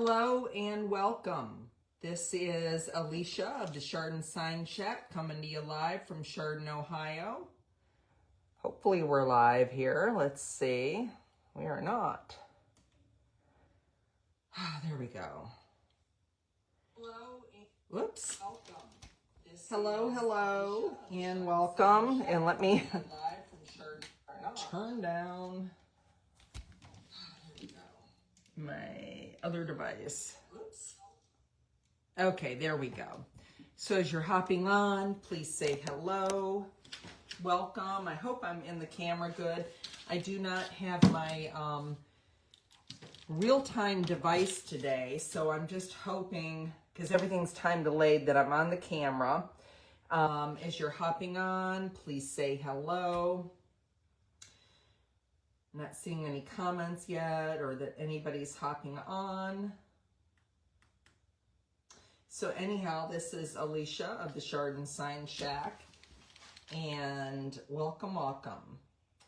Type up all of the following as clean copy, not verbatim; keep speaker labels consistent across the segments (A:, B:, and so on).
A: Hello and welcome. This is Alicia of the Chardon Sign Shack coming to you live from Chardon, Ohio. Hopefully we're live here. Let's see. We are not. There we go. Hello. Whoops. Welcome. Hello, and welcome. And let me turn down my other device. Oops. Okay, there we go. So as you're hopping on, please say hello. Welcome. I hope I'm in the camera good. I do not have my real-time device today, so I'm just hoping, because everything's time delayed, that I'm on the camera. As you're hopping on, please say hello. Not seeing any comments yet or that anybody's hopping on. So anyhow, this is Alicia of the Chardon Sign Shack, and welcome.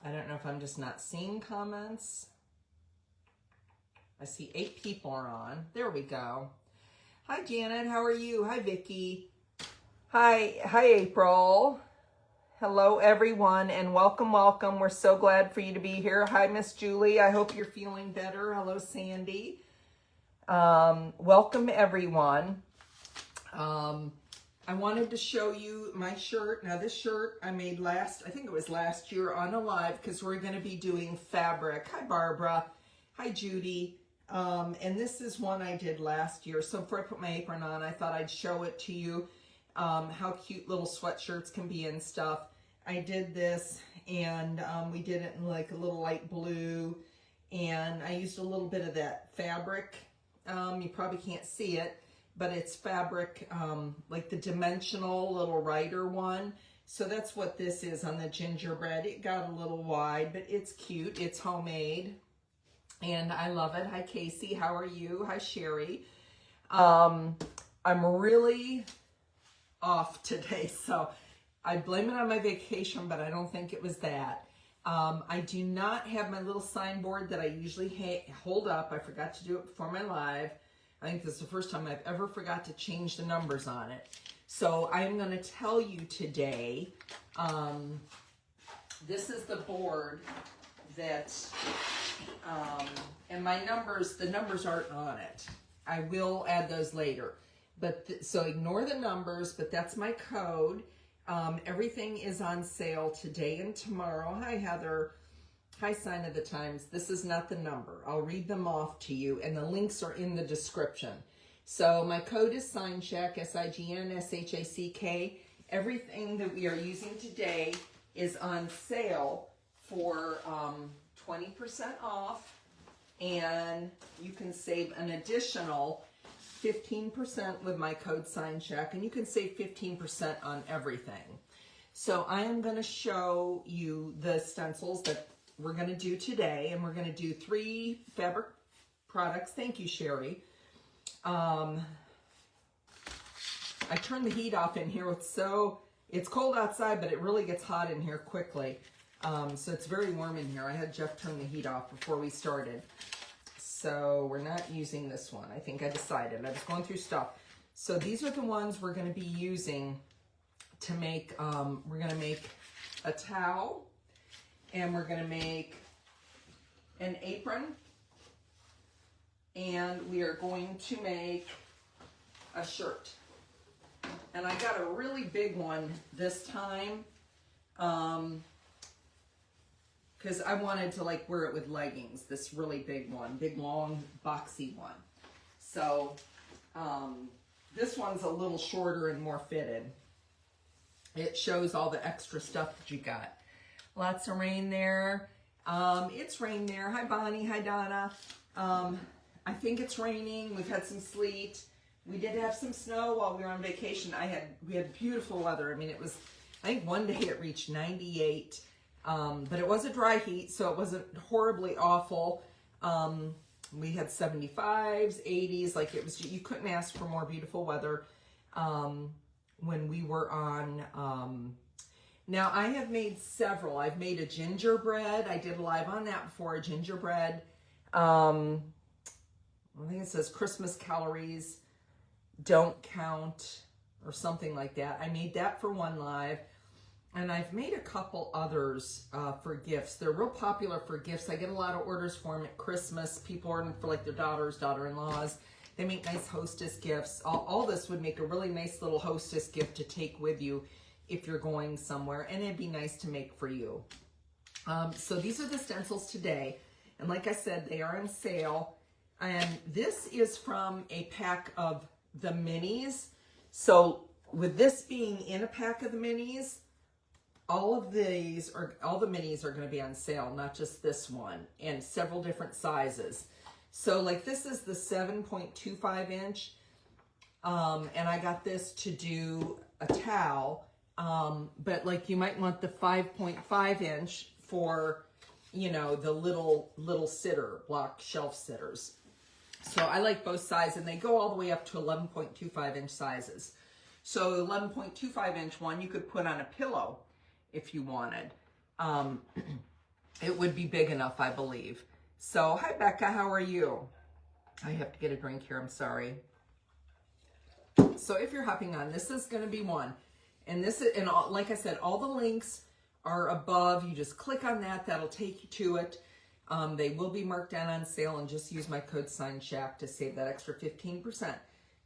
A: I don't know if I'm just not seeing comments. I see 8 people are on. There we go. Hi Janet, how are you? Hi Vicky. Hi April. Hello, everyone, and welcome. We're so glad for you to be here. Hi, Miss Julie. I hope you're feeling better. Hello, Sandy. Welcome, everyone. I wanted to show you my shirt. Now, this shirt I made I think it was last year on a live, because we're going to be doing fabric. Hi, Barbara. Hi, Judy. And this is one I did last year. So before I put my apron on, I thought I'd show it to you. How cute little sweatshirts can be and stuff. I did this, and we did it in like a little light blue, and I used a little bit of that fabric. You probably can't see it, but it's fabric, like the dimensional little rider one. So that's what this is on the gingerbread. It got a little wide, but it's cute. It's homemade, and I love it. Hi, Casey. How are you? Hi, Sherry. I'm really off today, so I blame it on my vacation, but I don't think it was that. I do not have my little signboard that I usually hold up. I forgot to do it before my live. I think this is the first time I've ever forgot to change the numbers on it. So I am going to tell you today, this is the board that, and my numbers, the numbers aren't on it. I will add those later. But so ignore the numbers, but that's my code. Everything is on sale today and tomorrow. Hi, Heather. Hi, Sign of the Times. This is not the number. I'll read them off to you, and the links are in the description. So my code is SignShack, SIGNSHACK. Everything that we are using today is on sale for 20% off, and you can save an additional 15% with my code SignShack, and you can save 15% on everything. So I am going to show you the stencils that we're going to do today, and we're going to do 3 fabric products. Thank you, Sherry. I turned the heat off in here. It's cold outside, but it really gets hot in here quickly. So it's very warm in here. I had Jeff turn the heat off before we started. So we're not using this one. I think I decided. I was going through stuff. So these are the ones we're going to be using to make, we're going to make a towel, and we're going to make an apron, and we are going to make a shirt. And I got a really big one this time, because I wanted to like wear it with leggings, this really big one, big long boxy one. So this one's a little shorter and more fitted. It shows all the extra stuff that you got. Lots of rain there. It's rain there. Hi Bonnie, hi Donna. I think it's raining. We've had some sleet. We did have some snow while we were on vacation. We had beautiful weather. I mean, I think one day it reached 98. But it was a dry heat, so it wasn't horribly awful. We had 75s, 80s, like it was, you couldn't ask for more beautiful weather when we were on. Now I have made several. I've made a gingerbread. I did a live on that before, a gingerbread I think it says Christmas calories don't count or something like that. I made that for one live. And I've made a couple others for gifts. They're real popular for gifts. I get a lot of orders for them at Christmas. People ordering for like their daughters, daughter-in-laws. They make nice hostess gifts. All this would make a really nice little hostess gift to take with you if you're going somewhere. And it'd be nice to make for you. So these are the stencils today. And like I said, they are on sale. And this is from a pack of the minis. So with this being in a pack of the minis, all the minis are going to be on sale, not just this one, and several different sizes. So like this is the 7.25 inch, and I got this to do a towel, but like you might want the 5.5 inch for, you know, the little sitter, block shelf sitters. So I like both sizes, and they go all the way up to 11.25 inch sizes. So 11.25 inch one you could put on a pillow if you wanted. It would be big enough, I believe. So, hi Becca, how are you? I have to get a drink here, I'm sorry. So if you're hopping on, this is gonna be one. And this is, and all, like I said, all the links are above. You just click on that, that'll take you to it. They will be marked down on sale, and just use my code SHACK to save that extra 15%.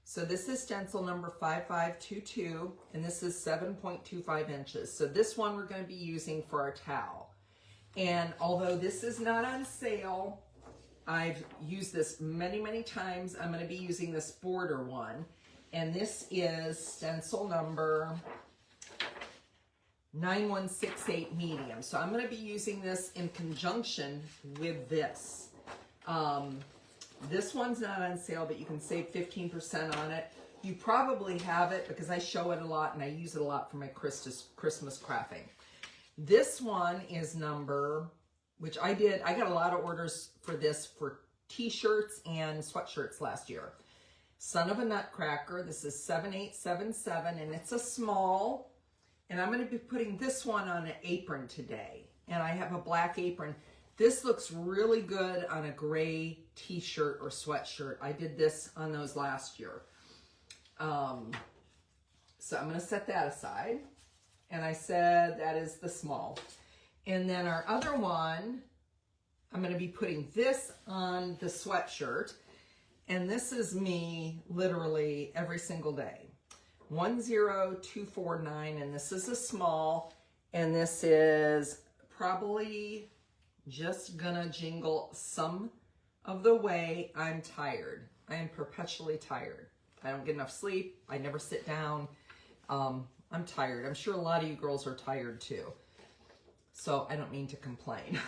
A: So this is stencil number 5522, and this is 7.25 inches. So this one we're going to be using for our towel. And although this is not on sale, I've used this many, many times. I'm going to be using this border one. And this is stencil number 9168 medium. So I'm going to be using this in conjunction with this. This one's not on sale, but you can save 15% on it. You probably have it because I show it a lot and I use it a lot for my Christmas crafting. This one is number, which I got a lot of orders for this for t-shirts and sweatshirts last year. Son of a Nutcracker. This is 7877, and it's a small. And I'm going to be putting this one on an apron today. And I have a black apron. This looks really good on a gray t-shirt or sweatshirt. I did this on those last year. So I'm going to set that aside. And I said that is the small. And then our other one, I'm going to be putting this on the sweatshirt. And this is me literally every single day. 10249, and this is a small. And this is probably just gonna jingle some of the way. I'm tired. I am perpetually tired. I don't get enough sleep. I never sit down. I'm tired. I'm sure a lot of you girls are tired too. So I don't mean to complain.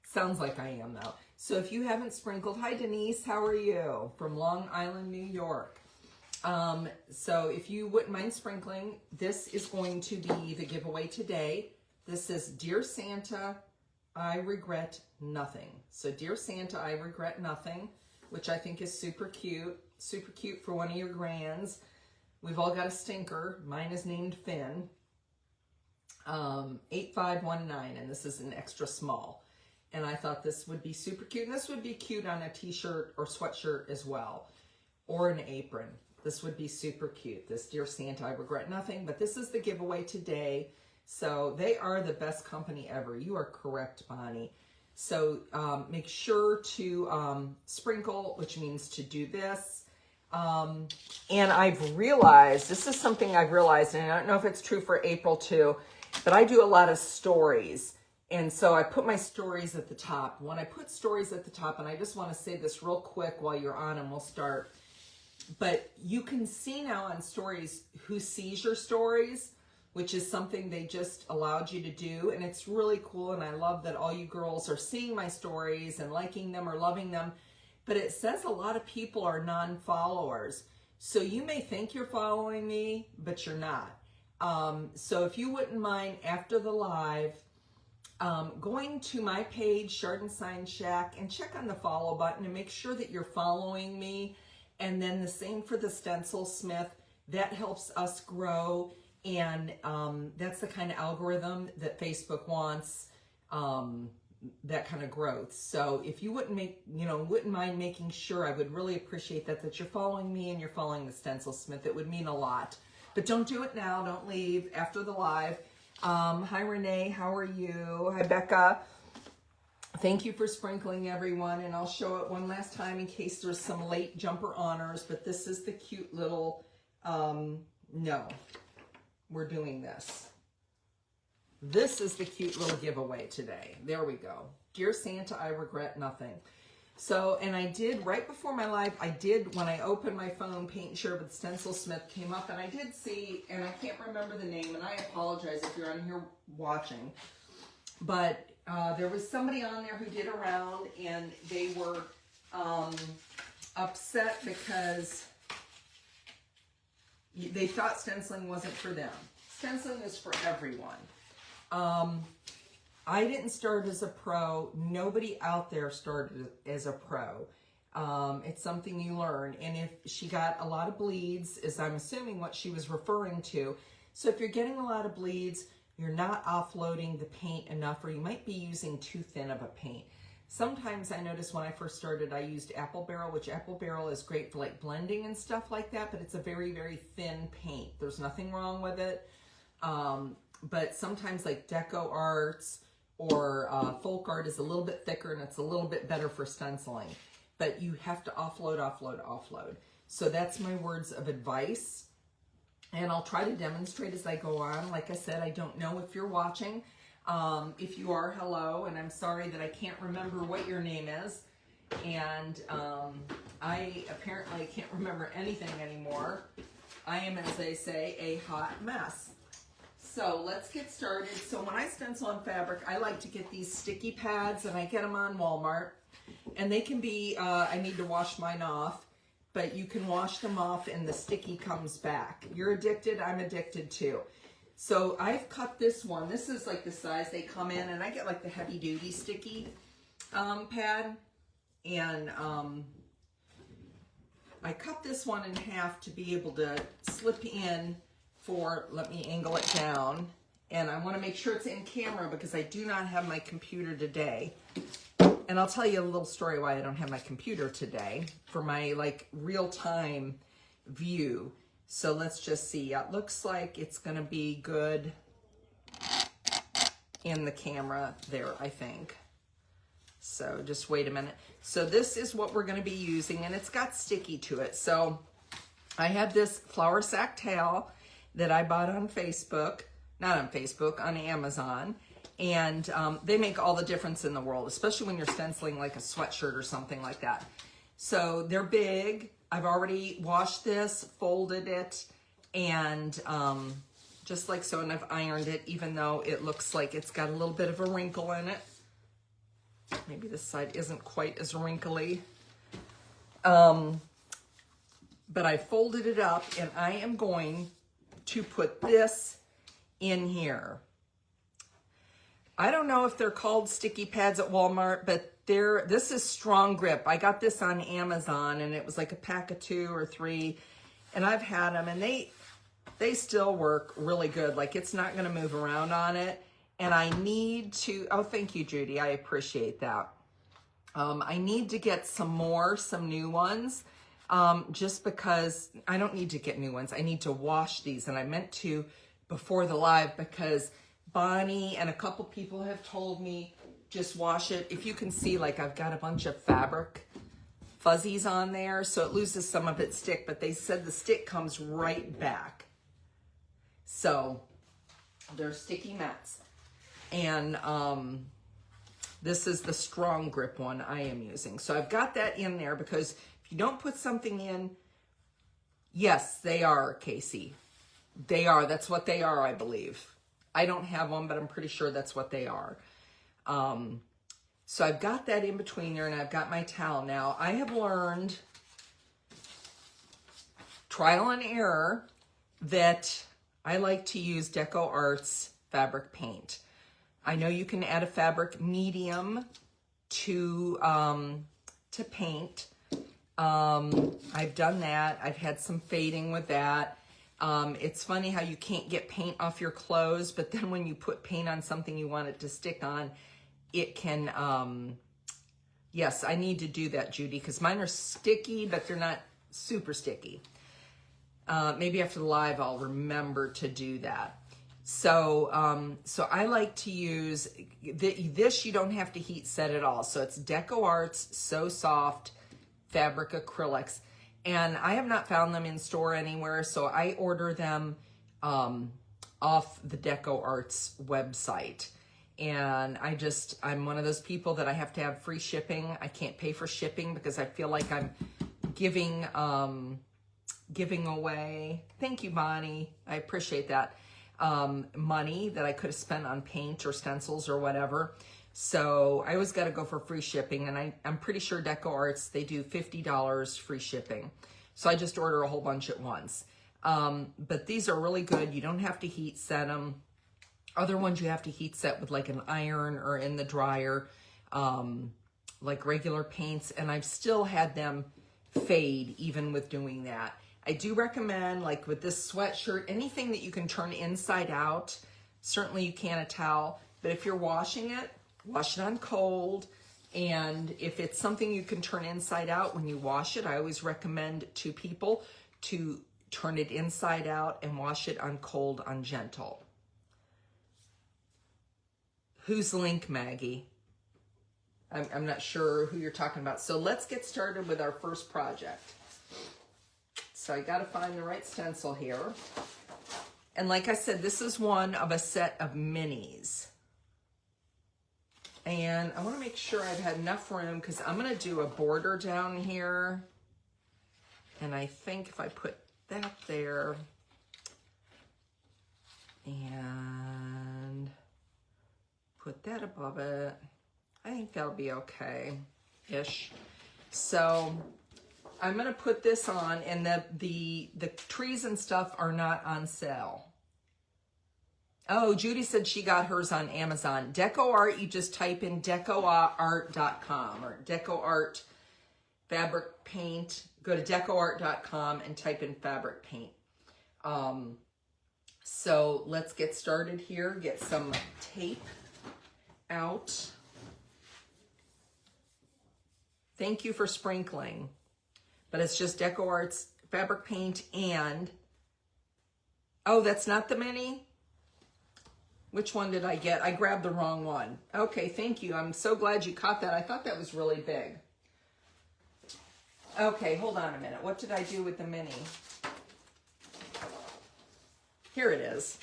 A: Sounds like I am though. So if you haven't sprinkled, hi Denise, how are you? From Long Island, New York. So if you wouldn't mind sprinkling, this is going to be the giveaway today. This is Dear Santa, I regret nothing. So Dear Santa, I regret nothing, which I think is super cute for one of your grands. We've all got a stinker. Mine is named Finn. 8519, and this is an extra small. And I thought this would be super cute. And this would be cute on a t-shirt or sweatshirt as well, or an apron. This would be super cute. This Dear Santa, I regret nothing. But this is the giveaway today. So they are the best company ever. You are correct, Bonnie. So make sure to sprinkle, which means to do this. And I've realized, this is something I've realized, and I don't know if it's true for April too, but I do a lot of stories. And so I put my stories at the top. When I put stories at the top, and I just want to say this real quick while you're on and we'll start. But you can see now on stories who sees your stories, which is something they just allowed you to do. And it's really cool. And I love that all you girls are seeing my stories and liking them or loving them. But it says a lot of people are non-followers. So you may think you're following me, but you're not. So if you wouldn't mind, after the live, going to my page, Shard and Sign Shack, and check on the follow button and make sure that you're following me. And then the same for the Stencil Smith. That helps us grow. And that's the kind of algorithm that Facebook wants. that kind of growth. So if you wouldn't mind making sure, I would really appreciate that you're following me and you're following the Stencil Smith. It would mean a lot. But don't do it now. Don't leave after the live. Hi, Renee. How are you? Hi, Becca. Thank you for sprinkling, everyone. And I'll show it one last time in case there's some late jumper honors. But this is the cute little, no, we're doing this. This is the cute little giveaway today. There we go. Dear Santa, I regret nothing. So, and I did, right before my live, when I opened my phone, Paint and Share with Stencil Smith came up, and I did see, and I can't remember the name, and I apologize if you're on here watching, but there was somebody on there who did a round, and they were upset because they thought stenciling wasn't for them. Stenciling is for everyone. I didn't start as a pro. Nobody out there started as a pro. It's something you learn. And if she got a lot of bleeds, is I'm assuming what she was referring to. So if you're getting a lot of bleeds, you're not offloading the paint enough, or you might be using too thin of a paint. Sometimes I noticed when I first started, I used Apple Barrel, which Apple Barrel is great for like blending and stuff like that, but it's a very, very thin paint. There's nothing wrong with it. But sometimes like Deco Arts or Folk Art is a little bit thicker, and it's a little bit better for stenciling. But you have to offload, offload, offload. So that's my words of advice. And I'll try to demonstrate as I go on. Like I said, I don't know if you're watching. If you are, hello. And I'm sorry that I can't remember what your name is. And I apparently can't remember anything anymore. I am, as they say, a hot mess. So let's get started. So when I stencil on fabric, I like to get these sticky pads, and I get them on Walmart. And they can be, I need to wash mine off, but you can wash them off and the sticky comes back. You're addicted, I'm addicted too. So I've cut this one. This is like the size they come in, and I get like the heavy duty sticky pad. And I cut this one in half to be able to slip in for, let me angle it down, and I want to make sure it's in camera because I do not have my computer today. And I'll tell you a little story why I don't have my computer today for my like real-time view. So let's just see. It looks like it's going to be good in the camera there, I think. So just wait a minute. So this is what we're going to be using, and it's got sticky to it. So I have this flour sack towel that I bought on Facebook, not on Facebook, on Amazon. And they make all the difference in the world, especially when you're stenciling like a sweatshirt or something like that. So they're big. I've already washed this, folded it, and just like so, and I've ironed it, even though it looks like it's got a little bit of a wrinkle in it. Maybe this side isn't quite as wrinkly. But I folded it up, and I am going to put this in here. I don't know if they're called sticky pads at Walmart, but this is Strong Grip. I got this on Amazon, and it was like a pack of 2 or 3, and I've had them, and they still work really good. Like, it's not going to move around on it. And I need to, oh, thank you, Judy. I appreciate that. I need to get some new ones, just because I don't need to get new ones. I need to wash these, and I meant to before the live because Bonnie and a couple people have told me just wash it. If you can see, like, I've got a bunch of fabric fuzzies on there, so it loses some of its stick, but they said the stick comes right back. So they're sticky mats. And this is the Strong Grip one I am using. So I've got that in there because if you don't put something in, yes, they are, Casey. They are. That's what they are, I believe. I don't have one, but I'm pretty sure that's what they are. So I've got that in between there, and I've got my towel. Now, I have learned, trial and error, that I like to use Deco Arts fabric paint. I know you can add a fabric medium to paint. I've done that. I've had some fading with that. It's funny how you can't get paint off your clothes, but then when you put paint on something you want it to stick on, it can, yes, I need to do that, Judy, because mine are sticky, but they're not super sticky. Maybe after the live, I'll remember to do that. So, so I like to use this. You don't have to heat set at all. So it's Deco Arts So Soft Fabric Acrylics, and I have not found them in store anywhere. So I order them off the Deco Arts website. And I'm one of those people that I have to have free shipping. I can't pay for shipping because I feel like I'm giving away, thank you, Bonnie, I appreciate that, money that I could have spent on paint or stencils or whatever. So I always got to go for free shipping, and I'm pretty sure Deco Arts, they do $50 free shipping. So I just order a whole bunch at once. But these are really good. You don't have to heat set them. Other ones you have to heat set with like an iron or in the dryer, like regular paints, and I've still had them fade even with doing that. I do recommend, like with this sweatshirt, anything that you can turn inside out. Certainly you can a towel, but if you're washing it, wash it on cold. And if it's something you can turn inside out when you wash it, I always recommend to people to turn it inside out and wash it on cold on gentle. Whose link, Maggie? I'm not sure who you're talking about. So let's get started with our first project. So I got to find the right stencil here. And like I said, this is one of a set of minis. And I want to make sure I've had enough room because I'm going to do a border down here. And I think if I put that there and put that above it, I think that'll be okay-ish. So I'm gonna put this on, and the trees and stuff are not on sale. Oh, Judy said she got hers on Amazon. Deco Art, you just type in decoart.com or Deco Art fabric paint. Go to decoart.com and type in fabric paint. So let's get started here. Get some tape out. Thank you for sprinkling. But it's just Deco Arts fabric paint and... Oh, that's not the mini? Which one did I get? I grabbed the wrong one. Okay, thank you. I'm so glad you caught that. I thought that was really big. Okay, hold on a minute. What did I do with the mini? Here it is.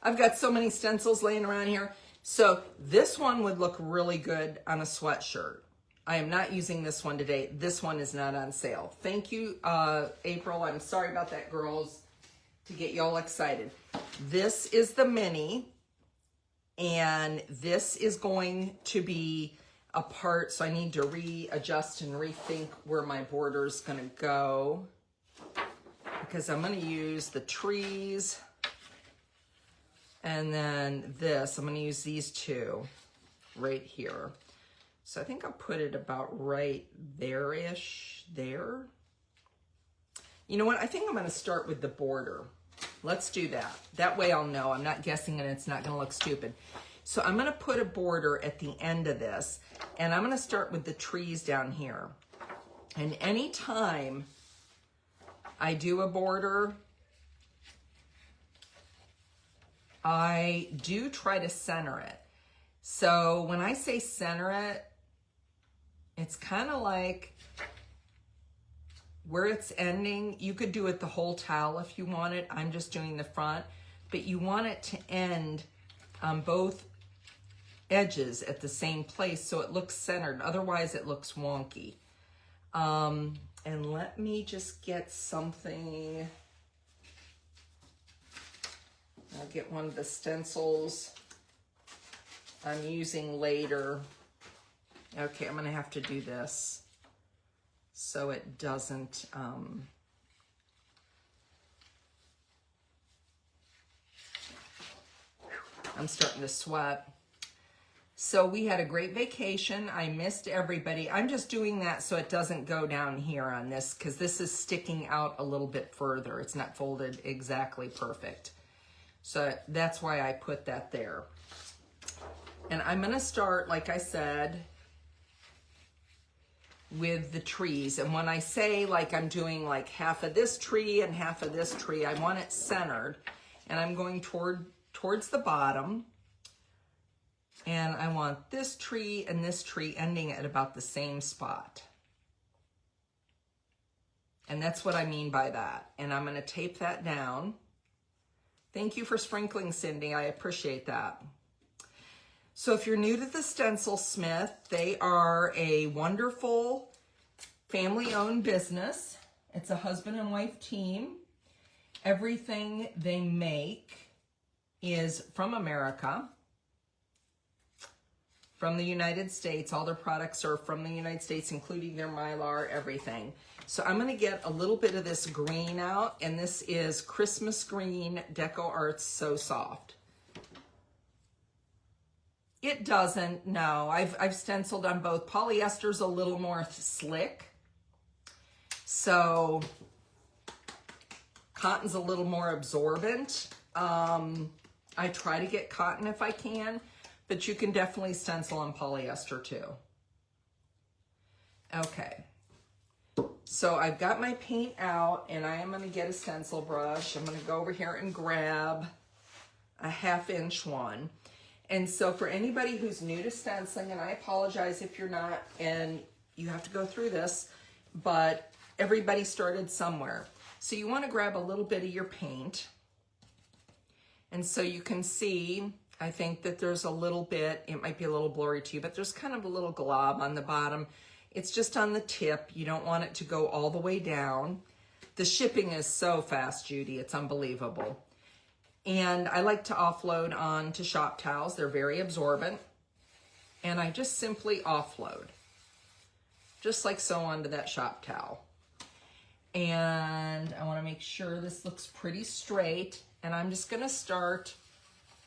A: I've got so many stencils laying around here. So this one would look really good on a sweatshirt. I am not using this one today. This one is not on sale. Thank you, April. I'm sorry about that, girls, to get y'all excited. This is the mini, and this is going to be a part, so I need to readjust and rethink where my border is going to go, because I'm going to use the trees, and then this, I'm going to use these two right here. So I think I'll put it about right there-ish, there. You know what? I think I'm going to start with the border. Let's do that. That way I'll know. I'm not guessing and it's not going to look stupid. So I'm going to put a border at the end of this, and I'm going to start with the trees down here. And anytime I do a border, I do try to center it. So when I say center it, it's kind of like where it's ending. You could do it the whole towel if you want it. I'm just doing the front, but you want it to end on both edges at the same place so it looks centered. Otherwise it looks wonky. And let me just get something. I'll get one of the stencils I'm using later. Okay, I'm gonna have to do this so it doesn't, I'm starting to sweat. So we had a great vacation. I missed everybody. I'm just doing that so it doesn't go down here on this, because this is sticking out a little bit further. It's not folded exactly perfect. So that's why I put that there. And I'm going to start, like I said, with the trees. And when I say like I'm doing like half of this tree and half of this tree, I want it centered. And I'm going towards the bottom. And I want this tree and this tree ending at about the same spot. And that's what I mean by that. And I'm going to tape that down. Thank you for sprinkling, Cindy. I appreciate that. So if you're new to the Stencil Smith, they are a wonderful family-owned business. It's a husband and wife team. Everything they make is from America, from the United States. All their products are from the United States, including their Mylar, everything. So I'm going to get a little bit of this green out, and this is Christmas Green Deco Arts So Soft. It doesn't, no. I've stenciled on both. Polyester's a little more slick. So cotton's a little more absorbent. I try to get cotton if I can, but you can definitely stencil on polyester too. Okay. So I've got my paint out, and I am going to get a stencil brush. I'm going to go over here and grab a 1/2 inch one. And so for anybody who's new to stenciling, and I apologize if you're not and you have to go through this, but everybody started somewhere. So you want to grab a little bit of your paint. And so you can see, I think that there's a little bit, it might be a little blurry to you, but there's kind of a little glob on the bottom. It's just on the tip. You don't want it to go all the way down. The shipping is so fast, Judy. It's unbelievable. And I like to offload onto shop towels. They're very absorbent. And I just simply offload, just like so, onto that shop towel. And I want to make sure this looks pretty straight. And I'm just going to start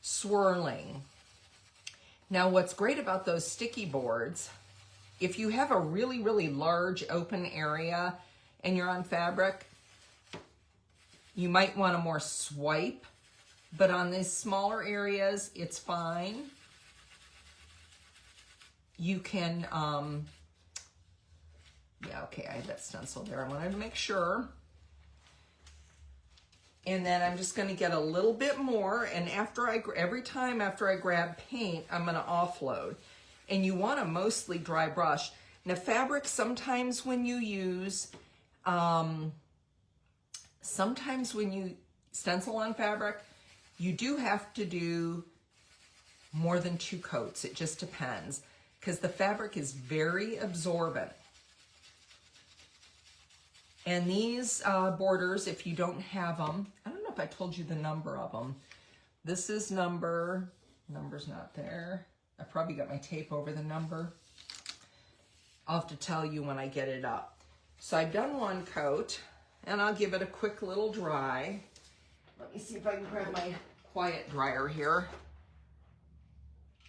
A: swirling. Now, what's great about those sticky boards, if you have a really, really large open area and you're on fabric, you might want to more swipe. But on these smaller areas, it's fine. You can, yeah, okay, I had that stencil there. I wanted to make sure. And then I'm just going to get a little bit more. And every time after I grab paint, I'm going to offload. And you want a mostly dry brush. Now, fabric, sometimes when you use, sometimes when you stencil on fabric, you do have to do more than 2 coats. It just depends, because the fabric is very absorbent. And these borders, if you don't have them, I don't know if I told you the number of them. This is number's not there. I probably got my tape over the number. I'll have to tell you when I get it up. So I've done 1 coat, and I'll give it a quick little dry. Let me see if I can grab my quiet dryer here.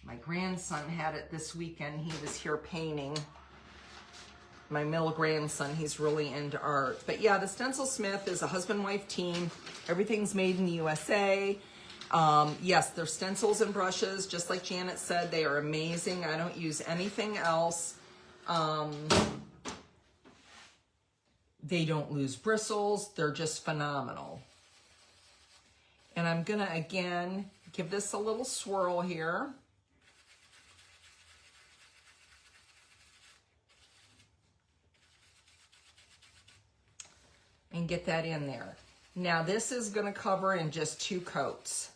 A: My grandson had it this weekend. He was here painting. My middle grandson, he's really into art. But yeah, the Stencil Smith is a husband-wife team. Everything's made in the USA. Yes, they're stencils and brushes. Just like Janet said, they are amazing. I don't use anything else. They don't lose bristles. They're just phenomenal. And I'm going to, again, give this a little swirl here. And get that in there. Now, this is going to cover in just 2 coats.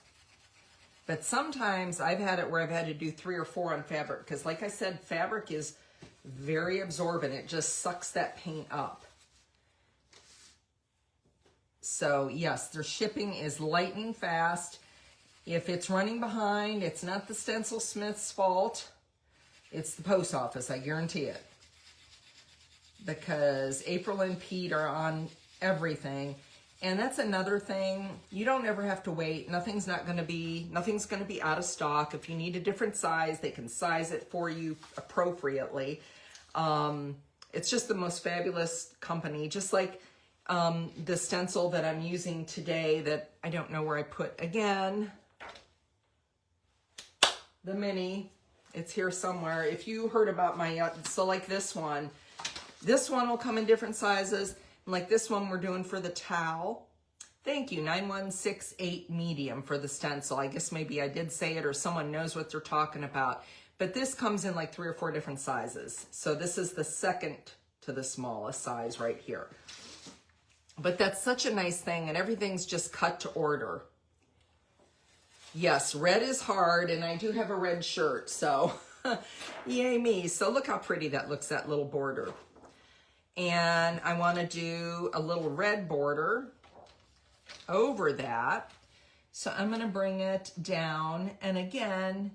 A: But sometimes I've had it where I've had to do 3 or 4 on fabric. Because like I said, fabric is very absorbent. It just sucks that paint up. So yes, their shipping is lightning fast. If it's running behind, it's not the Stencil Smith's fault. It's the post office, I guarantee it. Because April and Pete are on everything. And that's another thing. You don't ever have to wait. Nothing's going to be out of stock. If you need a different size, they can size it for you appropriately. It's just the most fabulous company. Just like the stencil that I'm using today that I don't know where I put again. The mini. It's here somewhere. If you heard about my, so like this one will come in different sizes. And like this one we're doing for the towel. Thank you, 9168 medium for the stencil. I guess maybe I did say it or someone knows what they're talking about. But this comes in like 3 or 4 different sizes. So this is the second to the smallest size right here. But that's such a nice thing, and everything's just cut to order. Yes, red is hard, and I do have a red shirt, so yay me. So look how pretty that looks, that little border. And I want to do a little red border over that. So I'm going to bring it down, and again,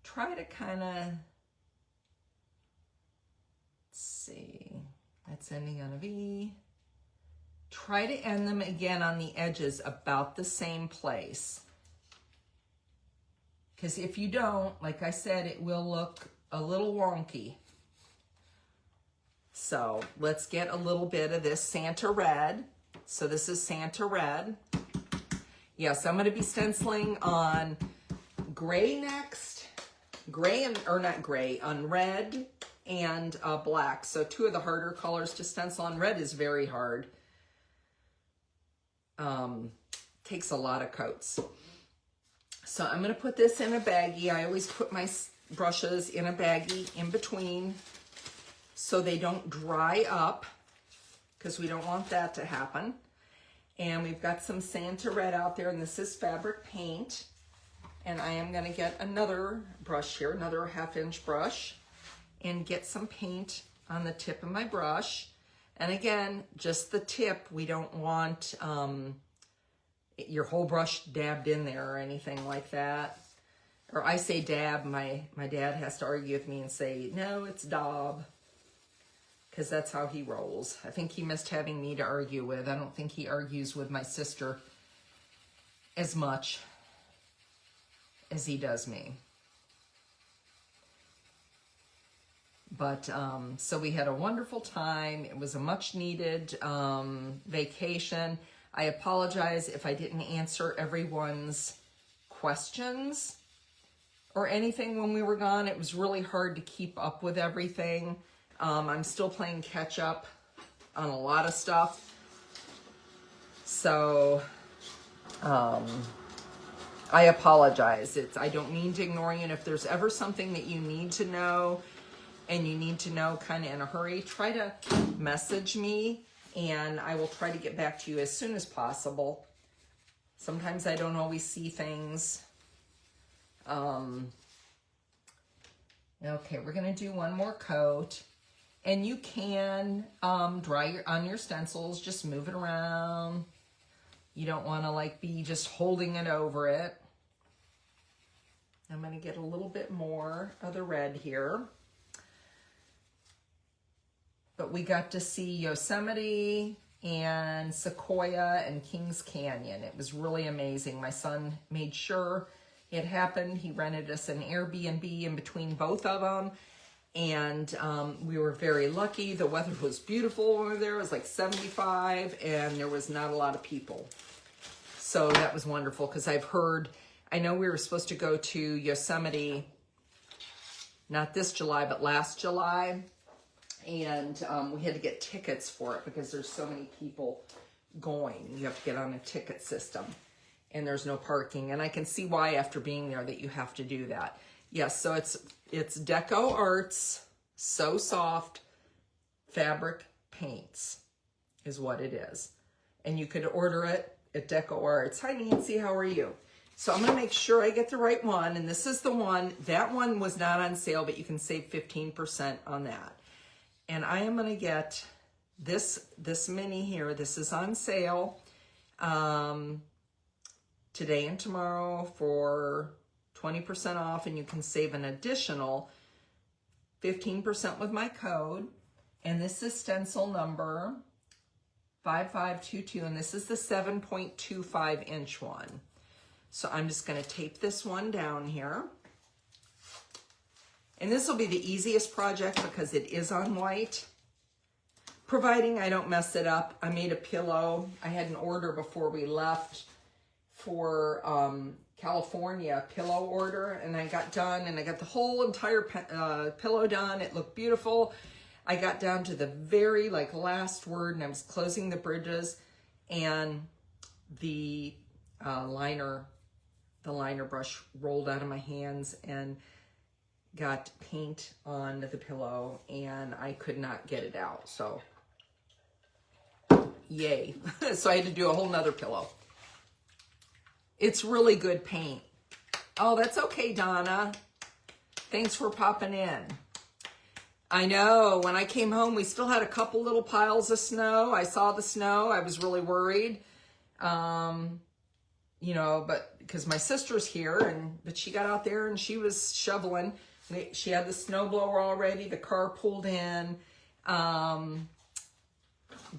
A: try to kind of, let's see, that's ending on a V. Try to end them again on the edges about the same place. Because if you don't, like I said, it will look a little wonky. So let's get a little bit of this Santa red. So this is Santa red. Yes, I'm going to be stenciling on gray next. Gray and, or not gray, on red and black. So 2 of the harder colors to stencil on. Red is very hard. Takes a lot of coats. So I'm going to put this in a baggie. I always put my brushes in a baggie in between so they don't dry up, because we don't want that to happen. And we've got some Santa red out there, and this is fabric paint. And I am going to get another brush here, another 1/2 inch brush, and get some paint on the tip of my brush. And again, just the tip. We don't want your whole brush dabbed in there or anything like that. Or I say dab, my dad has to argue with me and say, no, it's daub. Because that's how he rolls. I think he missed having me to argue with. I don't think he argues with my sister as much as he does me. But, so we had a wonderful time. It was a much needed vacation. I apologize if I didn't answer everyone's questions or anything when we were gone. It was really hard to keep up with everything. I'm still playing catch up on a lot of stuff. So, I apologize. I don't mean to ignore you. And if there's ever something that you need to know, and you need to know kind of in a hurry, try to message me, and I will try to get back to you as soon as possible. Sometimes I don't always see things. Okay, we're gonna do one more coat. And you can dry on your stencils, just move it around. You don't wanna like be just holding it over it. I'm gonna get a little bit more of the red here. But we got to see Yosemite and Sequoia and Kings Canyon. It was really amazing. My son made sure it happened. He rented us an Airbnb in between both of them. And we were very lucky. The weather was beautiful over there. It was like 75 and there was not a lot of people. So that was wonderful because I've heard, I know we were supposed to go to Yosemite, not this July, but last July. And we had to get tickets for it because there's so many people going. You have to get on a ticket system and there's no parking. And I can see why after being there that you have to do that. Yes, so it's Deco Arts, So Soft Fabric Paints is what it is. And you could order it at Deco Arts. Hi Nancy, how are you? So I'm going to make sure I get the right one. And this is the one. That one was not on sale, but you can save 15% on that. And I am going to get this mini here. This is on sale today and tomorrow for 20% off, and you can save an additional 15% with my code. And this is stencil number 5522, and this is the 7.25 inch one. So I'm just going to tape this one down here. And this will be the easiest project because it is on white. Providing I don't mess it up. I made a pillow. I had an order before we left for California pillow order, and I got done, and I got the whole entire pillow done. It looked beautiful. I got down to the very last word, and I was closing the bridges, and the liner brush rolled out of my hands and got paint on the pillow, and I could not get it out. So yay. So I had to do a whole nother pillow. It's really good paint. Oh, that's okay, Donna. Thanks for popping in. I know, when I came home, we still had a couple little piles of snow. I saw the snow. I was really worried. You know, but because my sister's here, but she got out there and she was shoveling. She had the snowblower already. The car pulled in.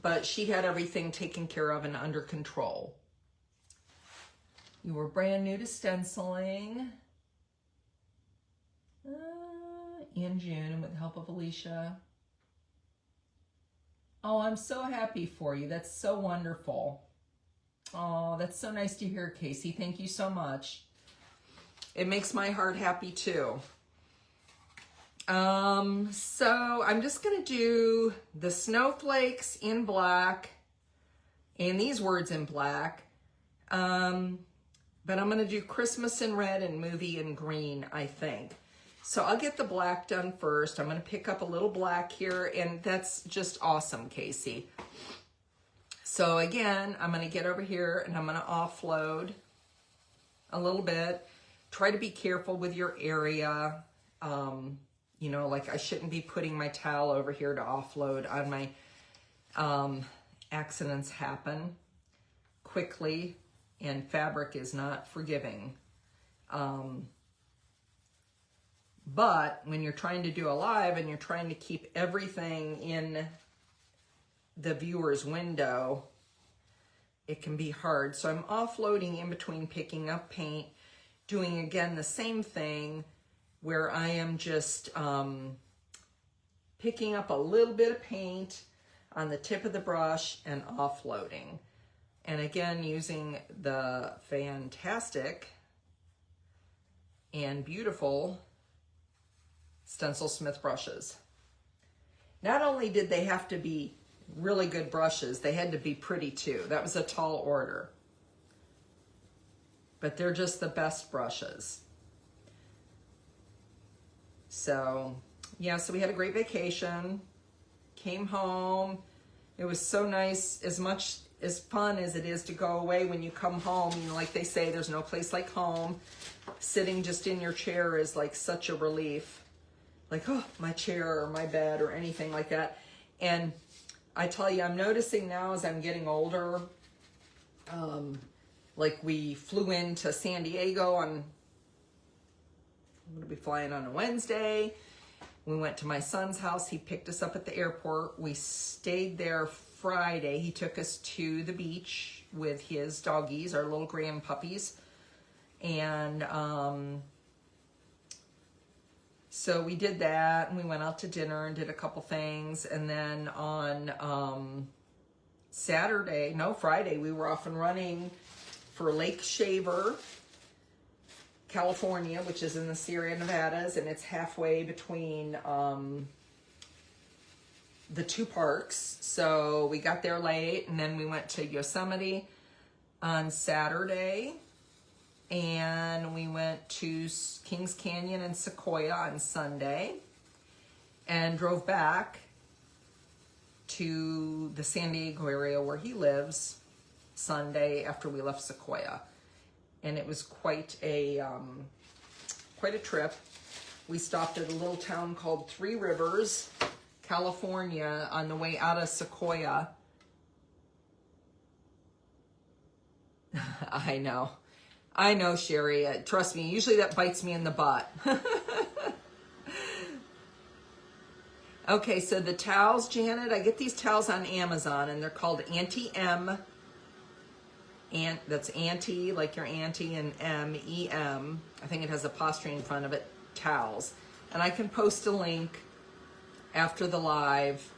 A: But she had everything taken care of and under control. You were brand new to stenciling in June with the help of Alicia. Oh, I'm so happy for you. That's so wonderful. Oh, that's so nice to hear, Casey. Thank you so much. It makes my heart happy too. So I'm just going to do the snowflakes in black and these words in black. But I'm going to do Christmas in red and movie in green, I think. So I'll get the black done first. I'm going to pick up a little black here, and that's just awesome, Casey. So again, I'm going to get over here and I'm going to offload a little bit. Try to be careful with your area. You know, I shouldn't be putting my towel over here to offload on my accidents happen quickly, and fabric is not forgiving. But when you're trying to do a live and you're trying to keep everything in the viewer's window, it can be hard. So I'm offloading in between picking up paint, doing again the same thing where I am just picking up a little bit of paint on the tip of the brush and offloading. And again, using the fantastic and beautiful Stencil Smith brushes. Not only did they have to be really good brushes, they had to be pretty too. That was a tall order. But they're just the best brushes. So, yeah, so we had a great vacation. Came home. It was so nice. As much as fun as it is to go away, when you come home, you know, like they say, there's no place like home. Sitting just in your chair is like such a relief. Like, oh, my chair or my bed or anything like that. And I tell you, I'm noticing now as I'm getting older, like we flew into San Diego on, I'm going to be flying on a Wednesday. We went to my son's house. He picked us up at the airport. We stayed there Friday. He took us to the beach with his doggies, our little grand puppies. And so we did that, and we went out to dinner and did a couple things. And then on Friday, we were off and running for Lake Shaver, California, which is in the Sierra Nevadas, and it's halfway between the two parks. So we got there late, and then we went to Yosemite on Saturday, and we went to Kings Canyon and Sequoia on Sunday, and drove back to the San Diego area where he lives Sunday after we left Sequoia. And it was quite a trip. We stopped at a little town called Three Rivers, California, on the way out of Sequoia. I know, Sherry. Trust me, usually that bites me in the butt. Okay, so the towels, Janet, I get these towels on Amazon, and they're called Auntie M. And that's Auntie, like your auntie, and M-E-M. I think it has apostrophe in front of it, towels. And I can post a link after the live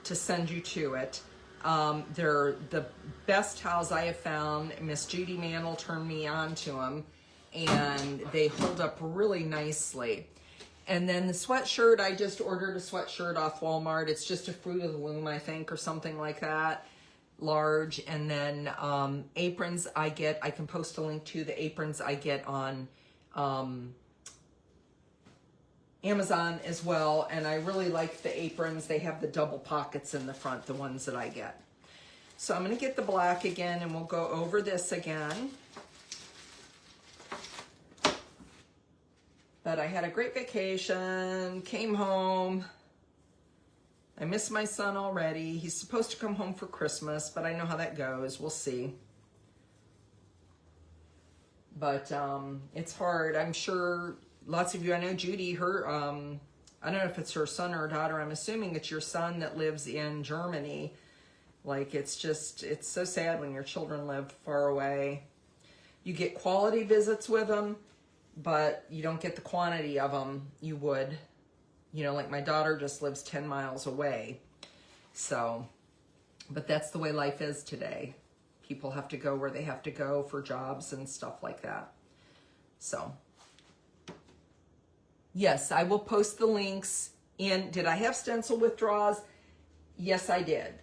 A: to send you to it. They're the best towels I have found. Miss Judy Mantle turned me on to them, and they hold up really nicely. And then the sweatshirt, I just ordered a sweatshirt off Walmart. It's just a Fruit of the Loom, I think, or something like that, large. And then aprons I can post a link to the aprons I get on Amazon as well. And I really like the aprons. They have the double pockets in the front, the ones that I get. So I'm going to get the black again, and we'll go over this again. But I had a great vacation, came home. I miss my son already. He's supposed to come home for Christmas, but I know how that goes. We'll see. But it's hard. I'm sure lots of you, I know Judy, her, I don't know if it's her son or her daughter. I'm assuming it's your son that lives in Germany. Like, it's so sad when your children live far away. You get quality visits with them, but you don't get the quantity of them you would. You know, like my daughter just lives 10 miles away. So, but that's the way life is today. People have to go where they have to go for jobs and stuff like that. So, yes, I will post the links in. Did I have stencil withdrawals? Yes, I did.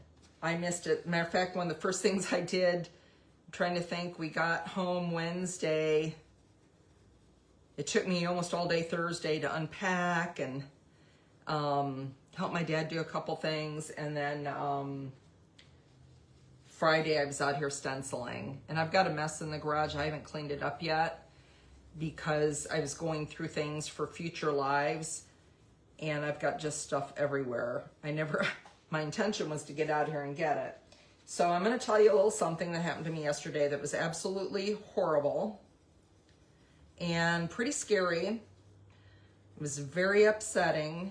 A: I missed it. Matter of fact, one of the first things I did, I'm trying to think, we got home Wednesday. It took me almost all day Thursday to unpack and help my dad do a couple things. And then Friday I was out here stenciling. And I've got a mess in the garage. I haven't cleaned it up yet because I was going through things for future lives. And I've got just stuff everywhere. My intention was to get out here and get it. So I'm going to tell you a little something that happened to me yesterday that was absolutely horrible and pretty scary. It was very upsetting.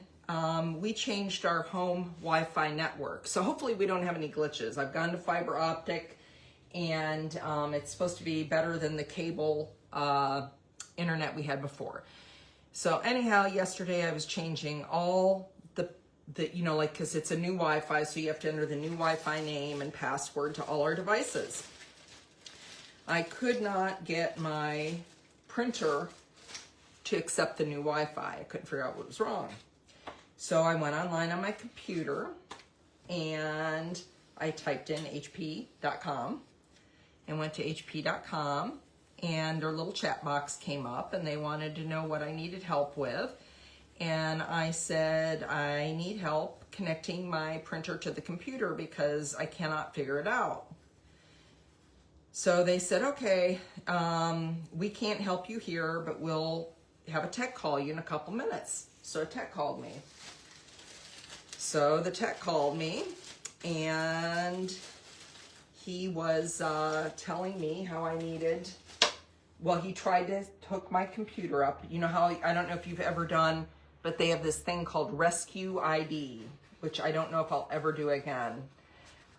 A: We changed our home Wi-Fi network, so hopefully we don't have any glitches. I've gone to fiber optic, and it's supposed to be better than the cable internet we had before. So anyhow, yesterday I was changing all the you know, like, because it's a new Wi-Fi, so you have to enter the new Wi-Fi name and password to all our devices. I could not get my printer to accept the new Wi-Fi. I couldn't figure out what was wrong. So I went online on my computer and I typed in hp.com and went to hp.com, and their little chat box came up and they wanted to know what I needed help with. And I said, I need help connecting my printer to the computer because I cannot figure it out. So they said, okay, we can't help you here, but we'll have a tech call you in a couple minutes. So a tech called me. So the tech called me, and he was telling me how I needed, well, he tried to hook my computer up. You know how, I don't know if you've ever done, but they have this thing called Rescue ID, which I don't know if I'll ever do again.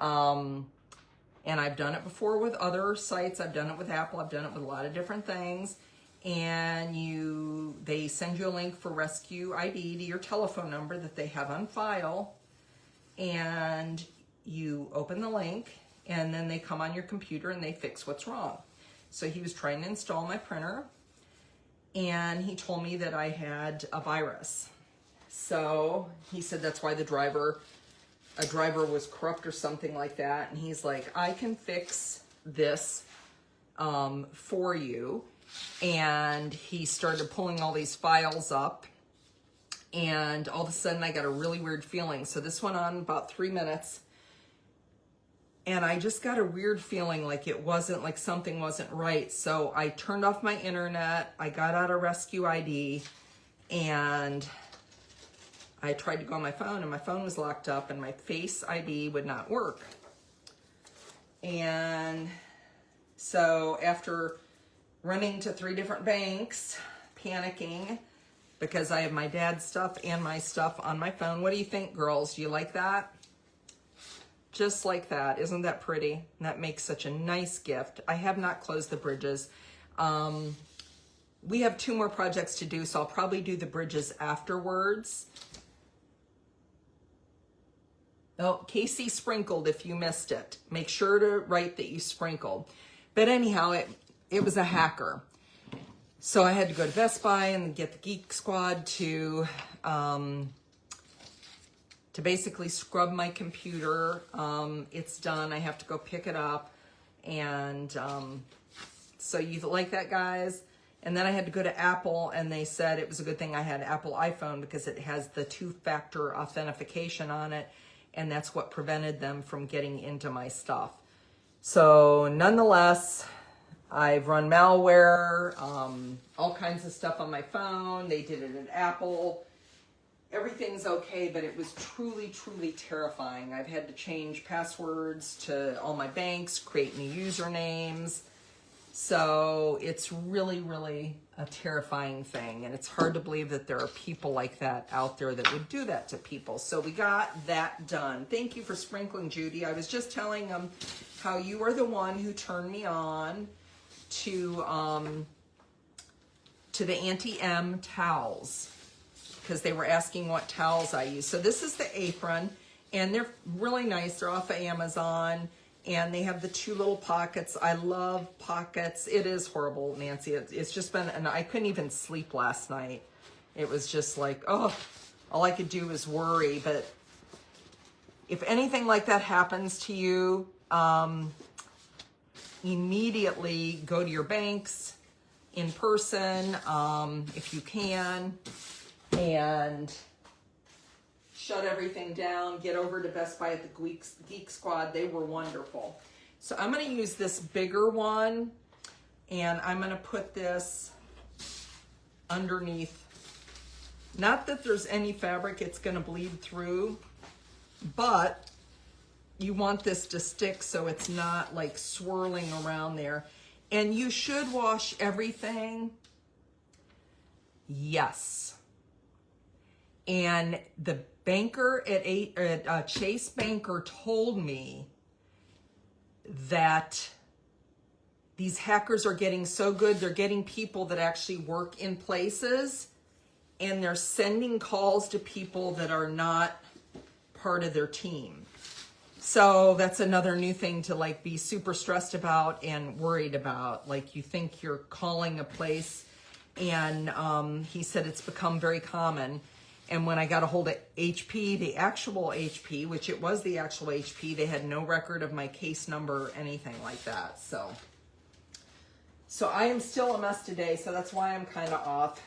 A: And I've done it before with other sites. I've done it with Apple. I've done it with a lot of different things. And they send you a link for Rescue ID to your telephone number that they have on file. And you open the link, and then they come on your computer and they fix what's wrong. So he was trying to install my printer, and he told me that I had a virus. So he said that's why a driver was corrupt or something like that. And he's like, I can fix this for you. And he started pulling all these files up, and all of a sudden I got a really weird feeling. So this went on about 3 minutes, and I just got a weird feeling like it wasn't, like something wasn't right. So I turned off my internet, I got out of Rescue ID, and I tried to go on my phone, and my phone was locked up, and my Face ID would not work. And so after running to 3 different banks, panicking, because I have my dad's stuff and my stuff on my phone. What do you think, girls? Do you like that? Just like that. Isn't that pretty? And that makes such a nice gift. I have not closed the bridges. We have 2 more projects to do, so I'll probably do the bridges afterwards. Oh, Casey sprinkled if you missed it. Make sure to write that you sprinkled. But anyhow, it was a hacker. So I had to go to Best Buy and get the Geek Squad to basically scrub my computer. It's done. I have to go pick it up. And so you like that, guys? And then I had to go to Apple, and they said it was a good thing I had Apple iPhone because it has the two-factor authentication on it, and that's what prevented them from getting into my stuff. So nonetheless, I've run malware, all kinds of stuff on my phone. They did it at Apple. Everything's okay, but it was truly, truly terrifying. I've had to change passwords to all my banks, create new usernames. So it's really, really a terrifying thing. And it's hard to believe that there are people like that out there that would do that to people. So we got that done. Thank you for sprinkling, Judy. I was just telling them how you are the one who turned me on to the Auntie-M towels, because they were asking what towels I use. So this is the apron, and they're really nice. They're off of Amazon. And they have the two little pockets. I love pockets. It is horrible, Nancy. It's just been, and I couldn't even sleep last night. It was just like, oh, all I could do was worry. But if anything like that happens to you, immediately go to your banks in person, if you can, and shut everything down, get over to Best Buy at the Geek Squad. They were wonderful. So I'm going to use this bigger one, and I'm going to put this underneath. Not that there's any fabric it's going to bleed through, but you want this to stick so it's not like swirling around there. And you should wash everything. Yes. And the banker at Chase Banker told me that these hackers are getting so good, they're getting people that actually work in places, and they're sending calls to people that are not part of their team. So that's another new thing to like be super stressed about and worried about. Like you think you're calling a place, and he said it's become very common. And when I got a hold of HP, the actual HP, which it was the actual HP, they had no record of my case number or anything like that. So I am still a mess today, so that's why I'm kind of off.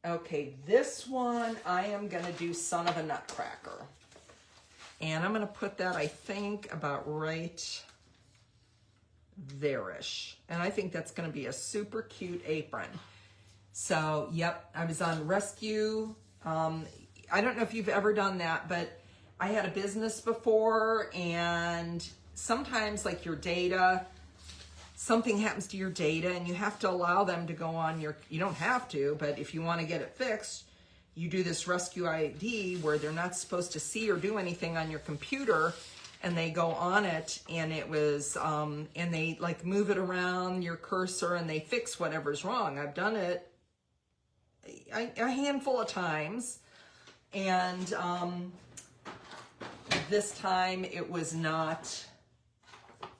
A: Okay, this one, I am going to do Son of a Nutcracker. And I'm going to put that, I think, about right there-ish. And I think that's going to be a super cute apron. So, yep, I was on Rescue. I don't know if you've ever done that, but I had a business before, and sometimes like your data, something happens to your data and you have to allow them to go on your, you don't have to, but if you want to get it fixed, you do this Rescue ID where they're not supposed to see or do anything on your computer, and they go on it, and it was, and they like move it around your cursor and they fix whatever's wrong. I've done it a handful of times, and this time it was not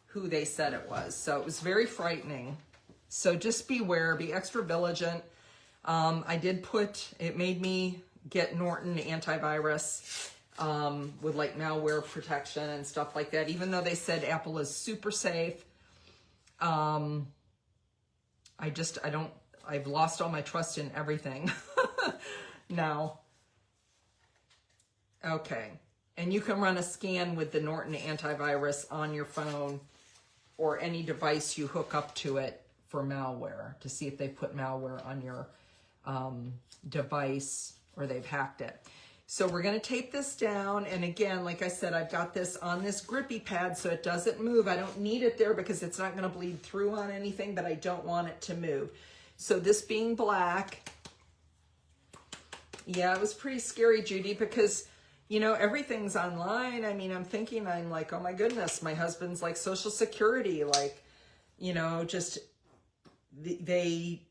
A: who they said it was, so it was very frightening. So just beware, be extra vigilant. I did put, it made me get Norton antivirus with like malware protection and stuff like that, even though they said Apple is super safe. I've lost all my trust in everything now. Okay. And you can run a scan with the Norton antivirus on your phone or any device you hook up to it for malware to see if they put malware on your device or they've hacked it. So we're going to tape this down. And again, like I said, I've got this on this grippy pad so it doesn't move. I don't need it there because it's not going to bleed through on anything, but I don't want it to move. So this being black, yeah, it was pretty scary, Judy, because, you know, everything's online. I mean, I'm like, oh my goodness, my husband's like Social Security, like, you know, just they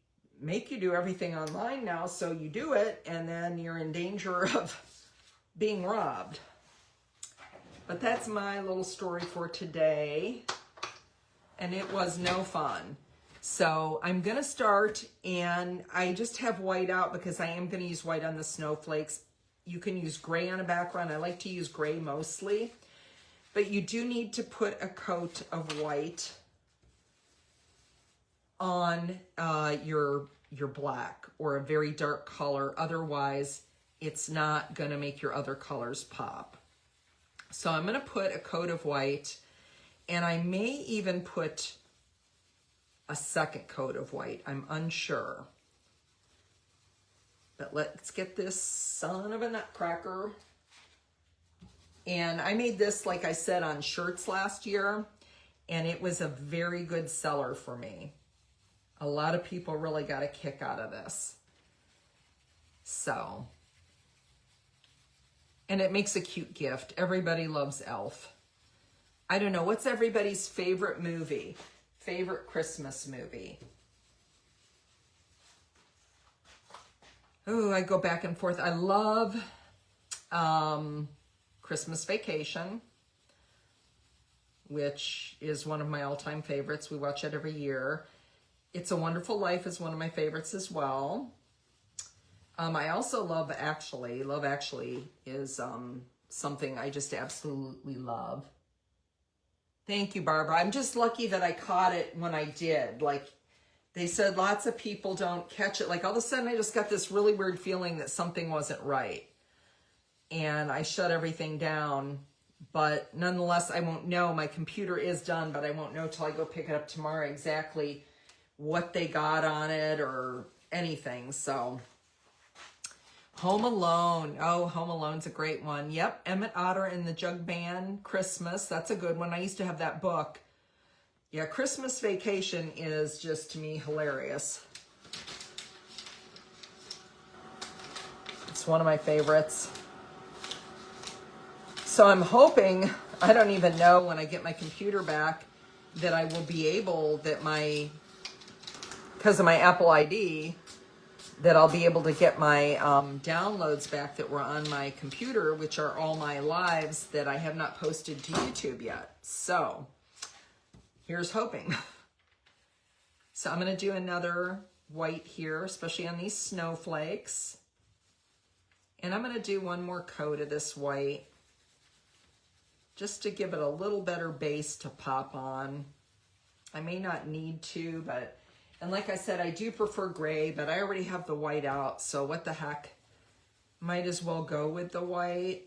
A: make you do everything online now, so you do it, and then you're in danger of being robbed. But that's my little story for today. And it was no fun. So I'm going to start, and I just have white out because I am going to use white on the snowflakes. You can use gray on a background. I like to use gray mostly. But you do need to put a coat of white on your black or a very dark color. Otherwise, it's not going to make your other colors pop. So I'm going to put a coat of white, and I may even put a second coat of white. I'm unsure. But let's get this son of a nutcracker. And I made this, like I said, on shirts last year, and it was a very good seller for me. A lot of people really got a kick out of this. So, and it makes a cute gift. Everybody loves Elf. I don't know, what's everybody's favorite movie? Favorite Christmas movie? Oh, I go back and forth. I love Christmas Vacation, which is one of my all-time favorites. We watch it every year. It's a Wonderful Life is one of my favorites as well. I also love Actually. Love Actually is something I just absolutely love. Thank you, Barbara. I'm just lucky that I caught it when I did. Like, they said lots of people don't catch it. Like, all of a sudden, I just got this really weird feeling that something wasn't right. And I shut everything down. But nonetheless, I won't know. My computer is done, but I won't know till I go pick it up tomorrow exactly what they got on it or anything. So, Home Alone. Oh, Home Alone's a great one. Yep, Emmett Otter and the Jug Band, Christmas. That's a good one. I used to have that book. Yeah, Christmas Vacation is just, to me, hilarious. It's one of my favorites. So I'm hoping, I don't even know when I get my computer back, that I will be able, because of my Apple ID, that I'll be able to get my downloads back that were on my computer, which are all my lives that I have not posted to YouTube yet. So, here's hoping. So I'm going to do another white here, especially on these snowflakes. And I'm going to do one more coat of this white, just to give it a little better base to pop on. I may not need to, but... And like I said, I do prefer gray, but I already have the white out, so what the heck? Might as well go with the white.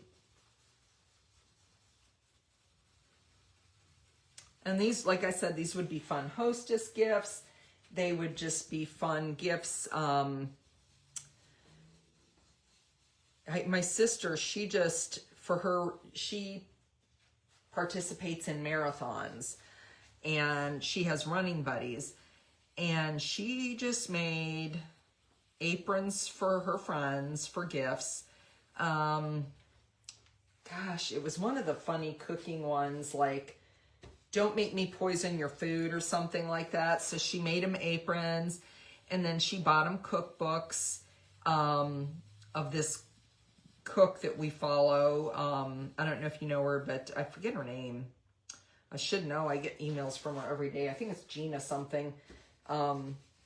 A: And these, like I said, these would be fun hostess gifts. They would just be fun gifts. My sister, she participates in marathons, and she has running buddies. And she just made aprons for her friends for gifts. Gosh, it was one of the funny cooking ones, like, don't make me poison your food or something like that. So she made them aprons, and then she bought them cookbooks of this cook that we follow. I don't know if you know her, but I forget her name. I should know. I get emails from her every day. I think it's Gina something.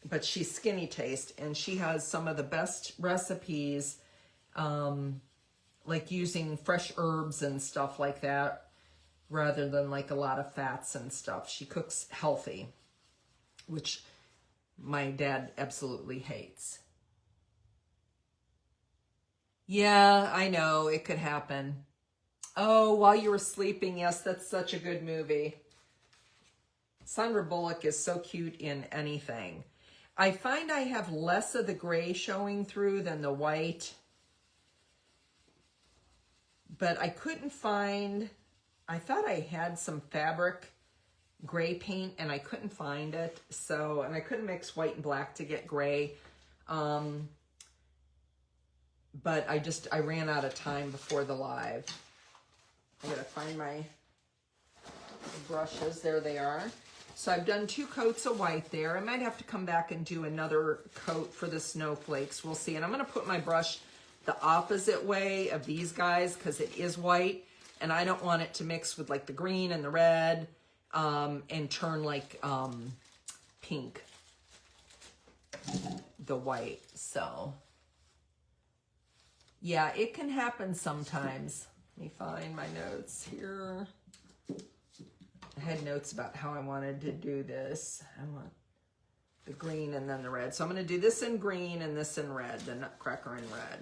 A: But she's Skinny Taste, and she has some of the best recipes, like using fresh herbs and stuff like that, rather than like a lot of fats and stuff. She cooks healthy, which my dad absolutely hates. Yeah, I know, it could happen. Oh, While You Were Sleeping, yes, that's such a good movie. Sandra Bullock is so cute in anything. I find I have less of the gray showing through than the white. But I couldn't find, I thought I had some fabric gray paint and I couldn't find it. So, and I couldn't mix white and black to get gray. But I ran out of time before the live. I gotta find my brushes. There they are. So I've done 2 coats of white there. I might have to come back and do another coat for the snowflakes. We'll see. And I'm going to put my brush the opposite way of these guys because it is white. and I don't want it to mix with like the green and the red and turn like pink, the white. So yeah, it can happen sometimes. Let me find my notes here. I had notes about how I wanted to do this. I want the green and then the red. So I'm going to do this in green and this in red, the Nutcracker in red.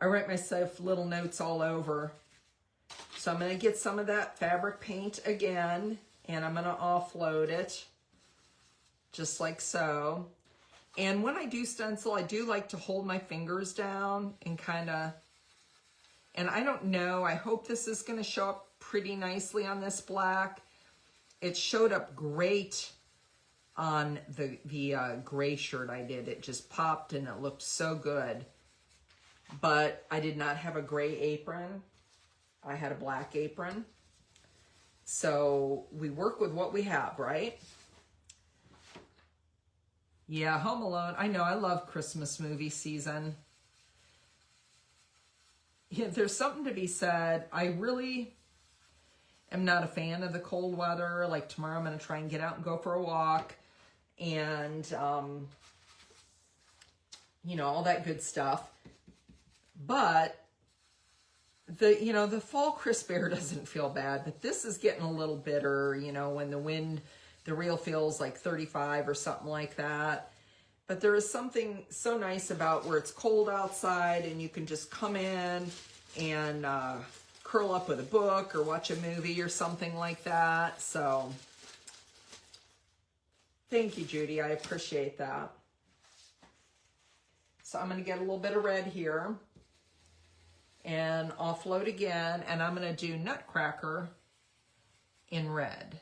A: I write myself little notes all over. So I'm going to get some of that fabric paint again, and I'm going to offload it just like so. And when I do stencil, I do like to hold my fingers down and kind of, and I don't know, I hope this is going to show up pretty nicely on this black. It showed up great on the gray shirt I did. It just popped and it looked so good. But I did not have a gray apron. I had a black apron. So we work with what we have, right? Yeah, Home Alone. I know, I love Christmas movie season. Yeah, there's something to be said. I really am not a fan of the cold weather. Like tomorrow I'm going to try and get out and go for a walk. And, you know, all that good stuff. But the fall crisp air doesn't feel bad, but this is getting a little bitter, you know, when the wind, the reel feels like 35 or something like that. But there is something so nice about where it's cold outside and you can just come in and curl up with a book or watch a movie or something like that. So thank you, Judy. I appreciate that. So I'm going to get a little bit of red here and offload again, and I'm going to do Nutcracker in red.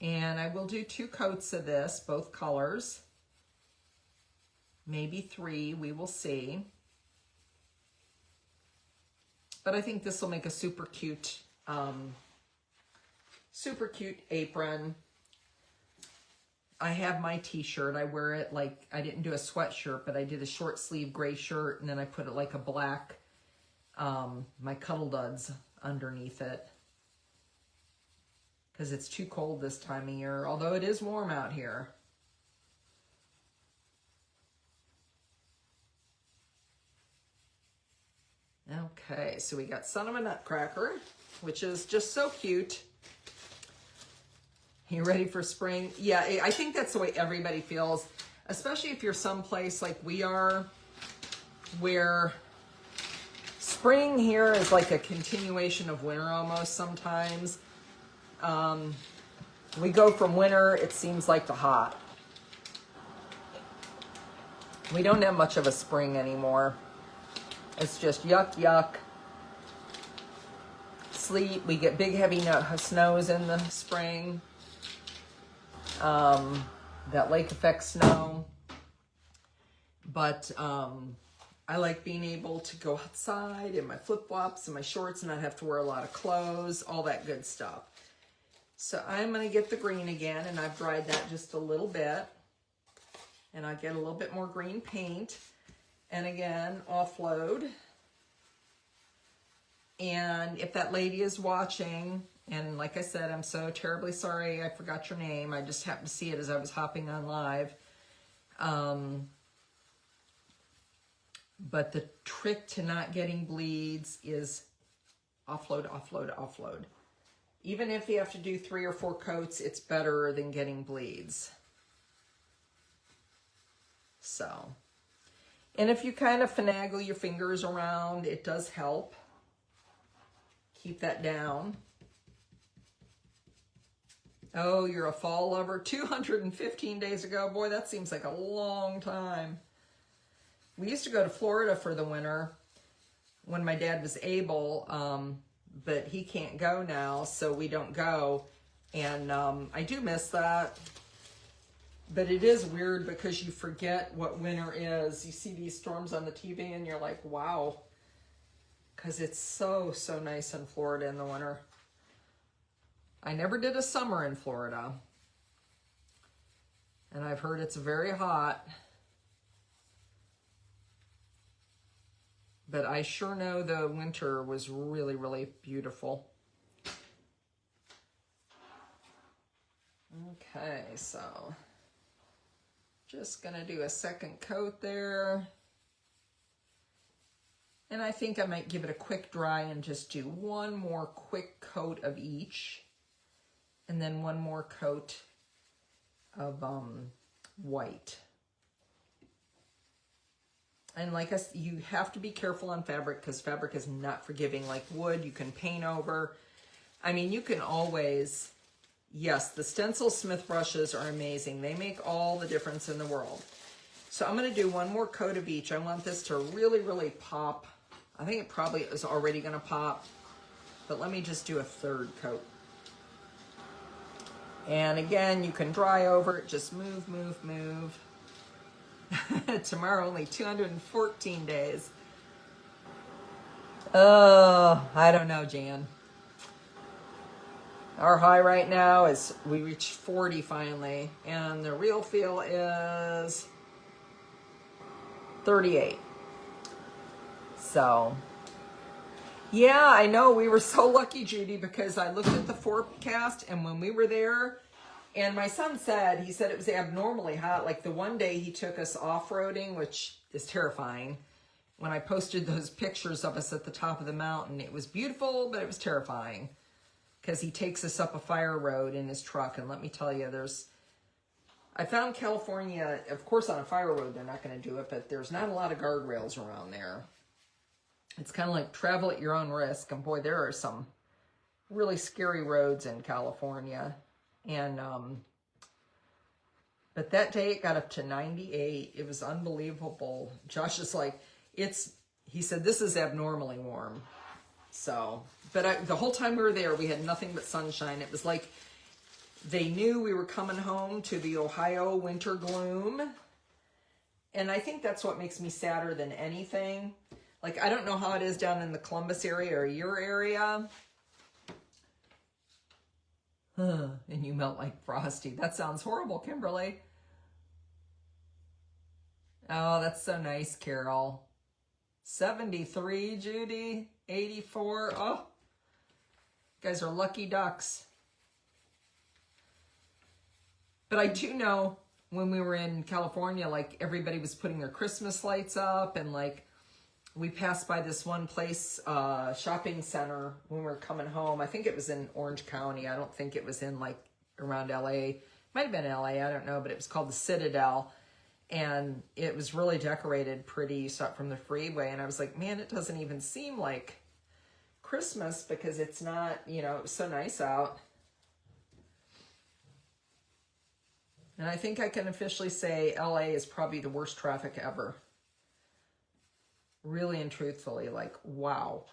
A: And I will do 2 coats of this, both colors, maybe 3, we will see. But I think this will make a super cute apron. I have my t-shirt. I wear it like, I didn't do a sweatshirt, but I did a short sleeve gray shirt, and then I put it like a black, my Cuddle Duds underneath it. Because it's too cold this time of year, although it is warm out here. Okay, so we got Son of a Nutcracker, which is just so cute. You ready for spring? Yeah, I think that's the way everybody feels, especially if you're someplace like we are, where spring here is like a continuation of winter almost sometimes. We go from winter, it seems like, to hot. We don't have much of a spring anymore. It's just yuck, yuck. Sleet. We get big, heavy snows in the spring. That lake effect snow. But I like being able to go outside in my flip-flops and my shorts and not have to wear a lot of clothes, all that good stuff. So I'm going to get the green again, and I've dried that just a little bit. And I'll get a little bit more green paint. And again, offload. And if that lady is watching, and like I said, I'm so terribly sorry I forgot your name. I just happened to see it as I was hopping on live. But the trick to not getting bleeds is offload, offload, offload. Even if you have to do 3 or 4 coats, it's better than getting bleeds. So, and if you kind of finagle your fingers around, it does help. Keep that down. Oh, you're a fall lover. 215 days ago. Boy, that seems like a long time. We used to go to Florida for the winter when my dad was able, but he can't go now, so we don't go. And I do miss that. But it is weird because you forget what winter is. You see these storms on the TV and you're like, wow. Because it's so, so nice in Florida in the winter. I never did a summer in Florida. And I've heard it's very hot. but I sure know the winter was really, really beautiful. Okay, so just gonna do a second coat there. And I think I might give it a quick dry and just do one more quick coat of each. And then one more coat of white. And like I said, you have to be careful on fabric because fabric is not forgiving like wood. You can paint over. I mean, you can always, yes, the stencil Smith brushes are amazing. They make all the difference in the world. So I'm going to do one more coat of each. I want this to really, really pop. I think it probably is already going to pop, but let me just do a third coat. And again, you can dry over it. Just move, move, move. Tomorrow, only 214 days. Oh, I don't know, Jan. Our high right now is, we reached 40 finally, and the real feel is 38. So, yeah, I know we were so lucky, Judy, because I looked at the forecast, and when we were there, and my son said, he said it was abnormally hot. Like the one day he took us off-roading, which is terrifying. When I posted those pictures of us at the top of the mountain, it was beautiful, but it was terrifying. Because he takes us up a fire road in his truck. And let me tell you, I found California, of course on a fire road they're not going to do it, but there's not a lot of guardrails around there. It's kind of like travel at your own risk. And boy, there are some really scary roads in California. And, but that day it got up to 98. It was unbelievable. Josh is like, he said, this is abnormally warm. So, but the whole time we were there, we had nothing but sunshine. It was like they knew we were coming home to the Ohio winter gloom. And I think that's what makes me sadder than anything. Like, I don't know how it is down in the Columbus area or your area. And you melt like Frosty. That sounds horrible, Kimberly. Oh, that's so nice, Carol. 73, Judy. 84. Oh, you guys are lucky ducks. But I do know when we were in California, like everybody was putting their Christmas lights up, and like we passed by this one place, shopping center when we were coming home. I think it was in Orange County. I don't think it was in like around LA. Might have been LA, I don't know, but it was called the Citadel. And it was really decorated pretty. You saw it from the freeway. And I was like, man, it doesn't even seem like Christmas because it's not, you know, it was so nice out. And I think I can officially say LA is probably the worst traffic ever. Really and truthfully, like, wow.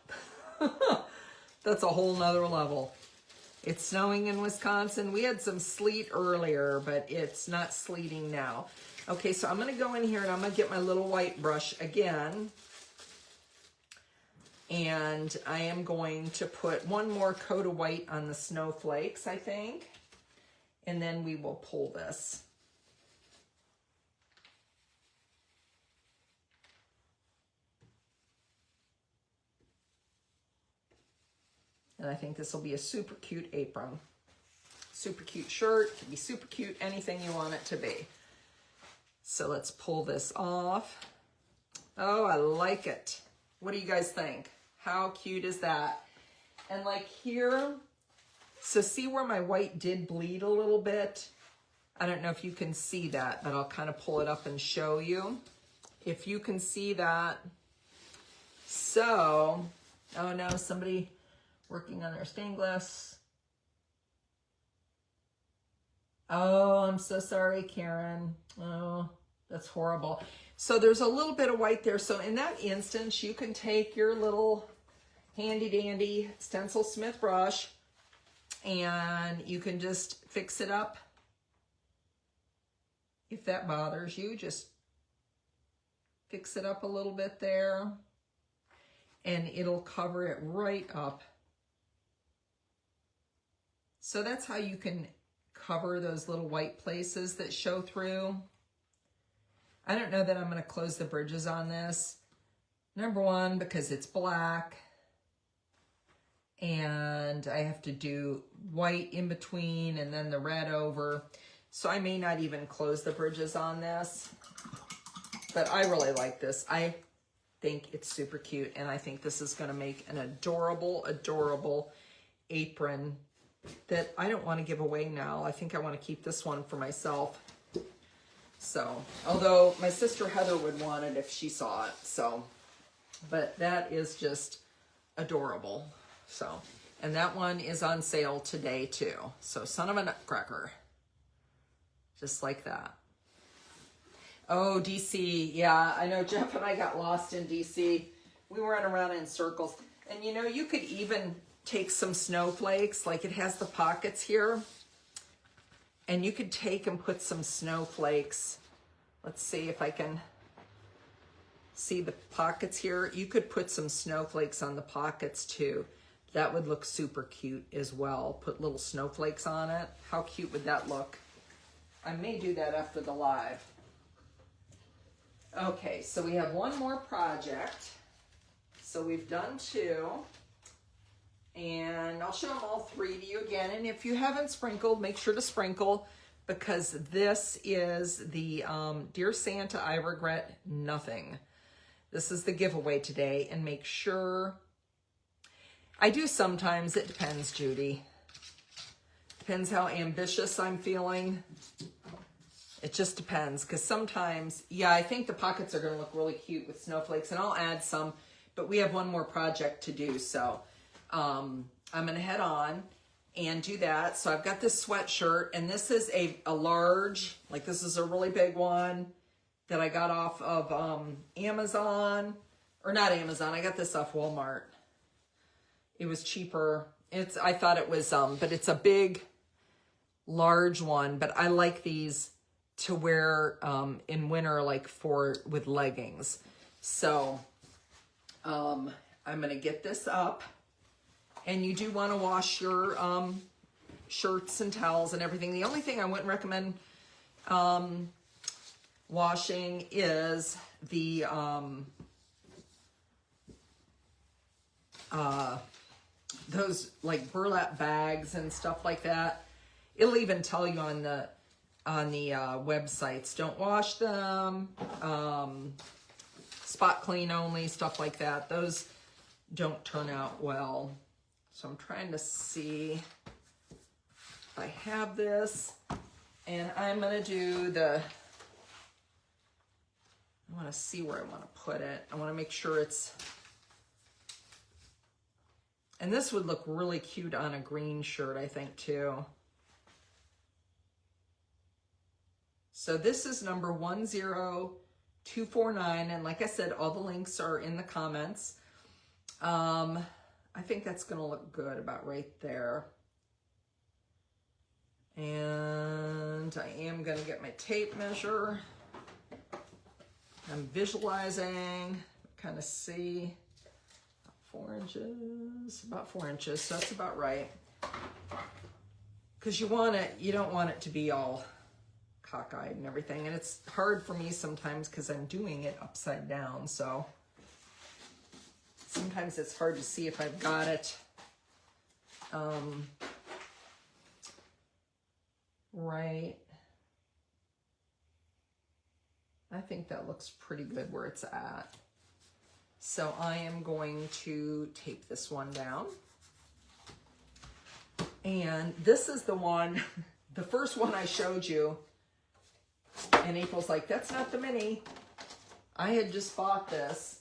A: That's a whole nother level. It's snowing in Wisconsin. We had some sleet earlier, but it's not sleeting now. Okay, so I'm going to go in here and I'm going to get my little white brush again. And I am going to put one more coat of white on the snowflakes, I think. And then we will pull this. And I think this will be a super cute apron. Super cute shirt. Can be super cute, anything you want it to be. So let's pull this off. Oh, I like it. What do you guys think? How cute is that? And like here, so see where my white did bleed a little bit? I don't know if you can see that, but I'll kind of pull it up and show you. If you can see that. So, oh no, somebody working on their stained glass. Oh, I'm so sorry, Karen. Oh, that's horrible. So there's a little bit of white there. So in that instance, you can take your little handy dandy stencil Smith brush and you can just fix it up. If that bothers you, just fix it up a little bit there and it'll cover it right up. So that's how you can cover those little white places that show through. I don't know that I'm going to close the bridges on this, Number one, because it's black and I have to do white in between and then the red over. So I may not even close the bridges on this, but I really like this. I think it's super cute, and I think this is going to make an adorable, adorable apron that I don't want to give away now. I think I want to keep this one for myself. So, although my sister Heather would want it if she saw it. So, but that is just adorable. So, and that one is on sale today too. So, son of a nutcracker. Just like that. Oh, DC. Yeah, I know Jeff and I got lost in DC. We went around in circles. And you know, you could even take some snowflakes, like it has the pockets here. And you could take and put some snowflakes. Let's see if I can see the pockets here. You could put some snowflakes on the pockets too. That would look super cute as well. Put little snowflakes on it. How cute would that look? I may do that after the live. Okay, so we have one more project. So we've done 2. And I'll show them all 3 to you again. And if you haven't sprinkled, make sure to sprinkle, because this is the Dear Santa, I Regret Nothing. This is the giveaway today. And make sure, I do sometimes, it depends, Judy. Depends how ambitious I'm feeling. It just depends, because sometimes, yeah, I think the pockets are going to look really cute with snowflakes, and I'll add some, but we have one more project to do, so I'm going to head on and do that. So I've got this sweatshirt, and this is a large, like this is a really big one that I got off of Amazon, or not Amazon, I got this off Walmart. It was cheaper. I thought it was, but it's a big, large one, but I like these to wear in winter, like with leggings. So I'm going to get this up. And you do want to wash your shirts and towels and everything. The only thing I wouldn't recommend washing is the those like burlap bags and stuff like that. It'll even tell you on the websites, don't wash them, spot clean only, stuff like that. Those don't turn out well. So I'm trying to see if I have this, and I'm going to do I want to see where I want to put it. I want to make sure it's, and this would look really cute on a green shirt, I think, too. So this is number 10249, and like I said, all the links are in the comments. I think that's going to look good about right there. And I am going to get my tape measure. I'm visualizing, kind of see 4 inches, about 4 inches. So that's about right. Because you don't want it to be all cockeyed and everything. And it's hard for me sometimes because I'm doing it upside down. So sometimes it's hard to see if I've got it right. I think that looks pretty good where it's at. So I am going to tape this one down. And this is the one, the first one I showed you. And April's like, that's not the mini. I had just bought this.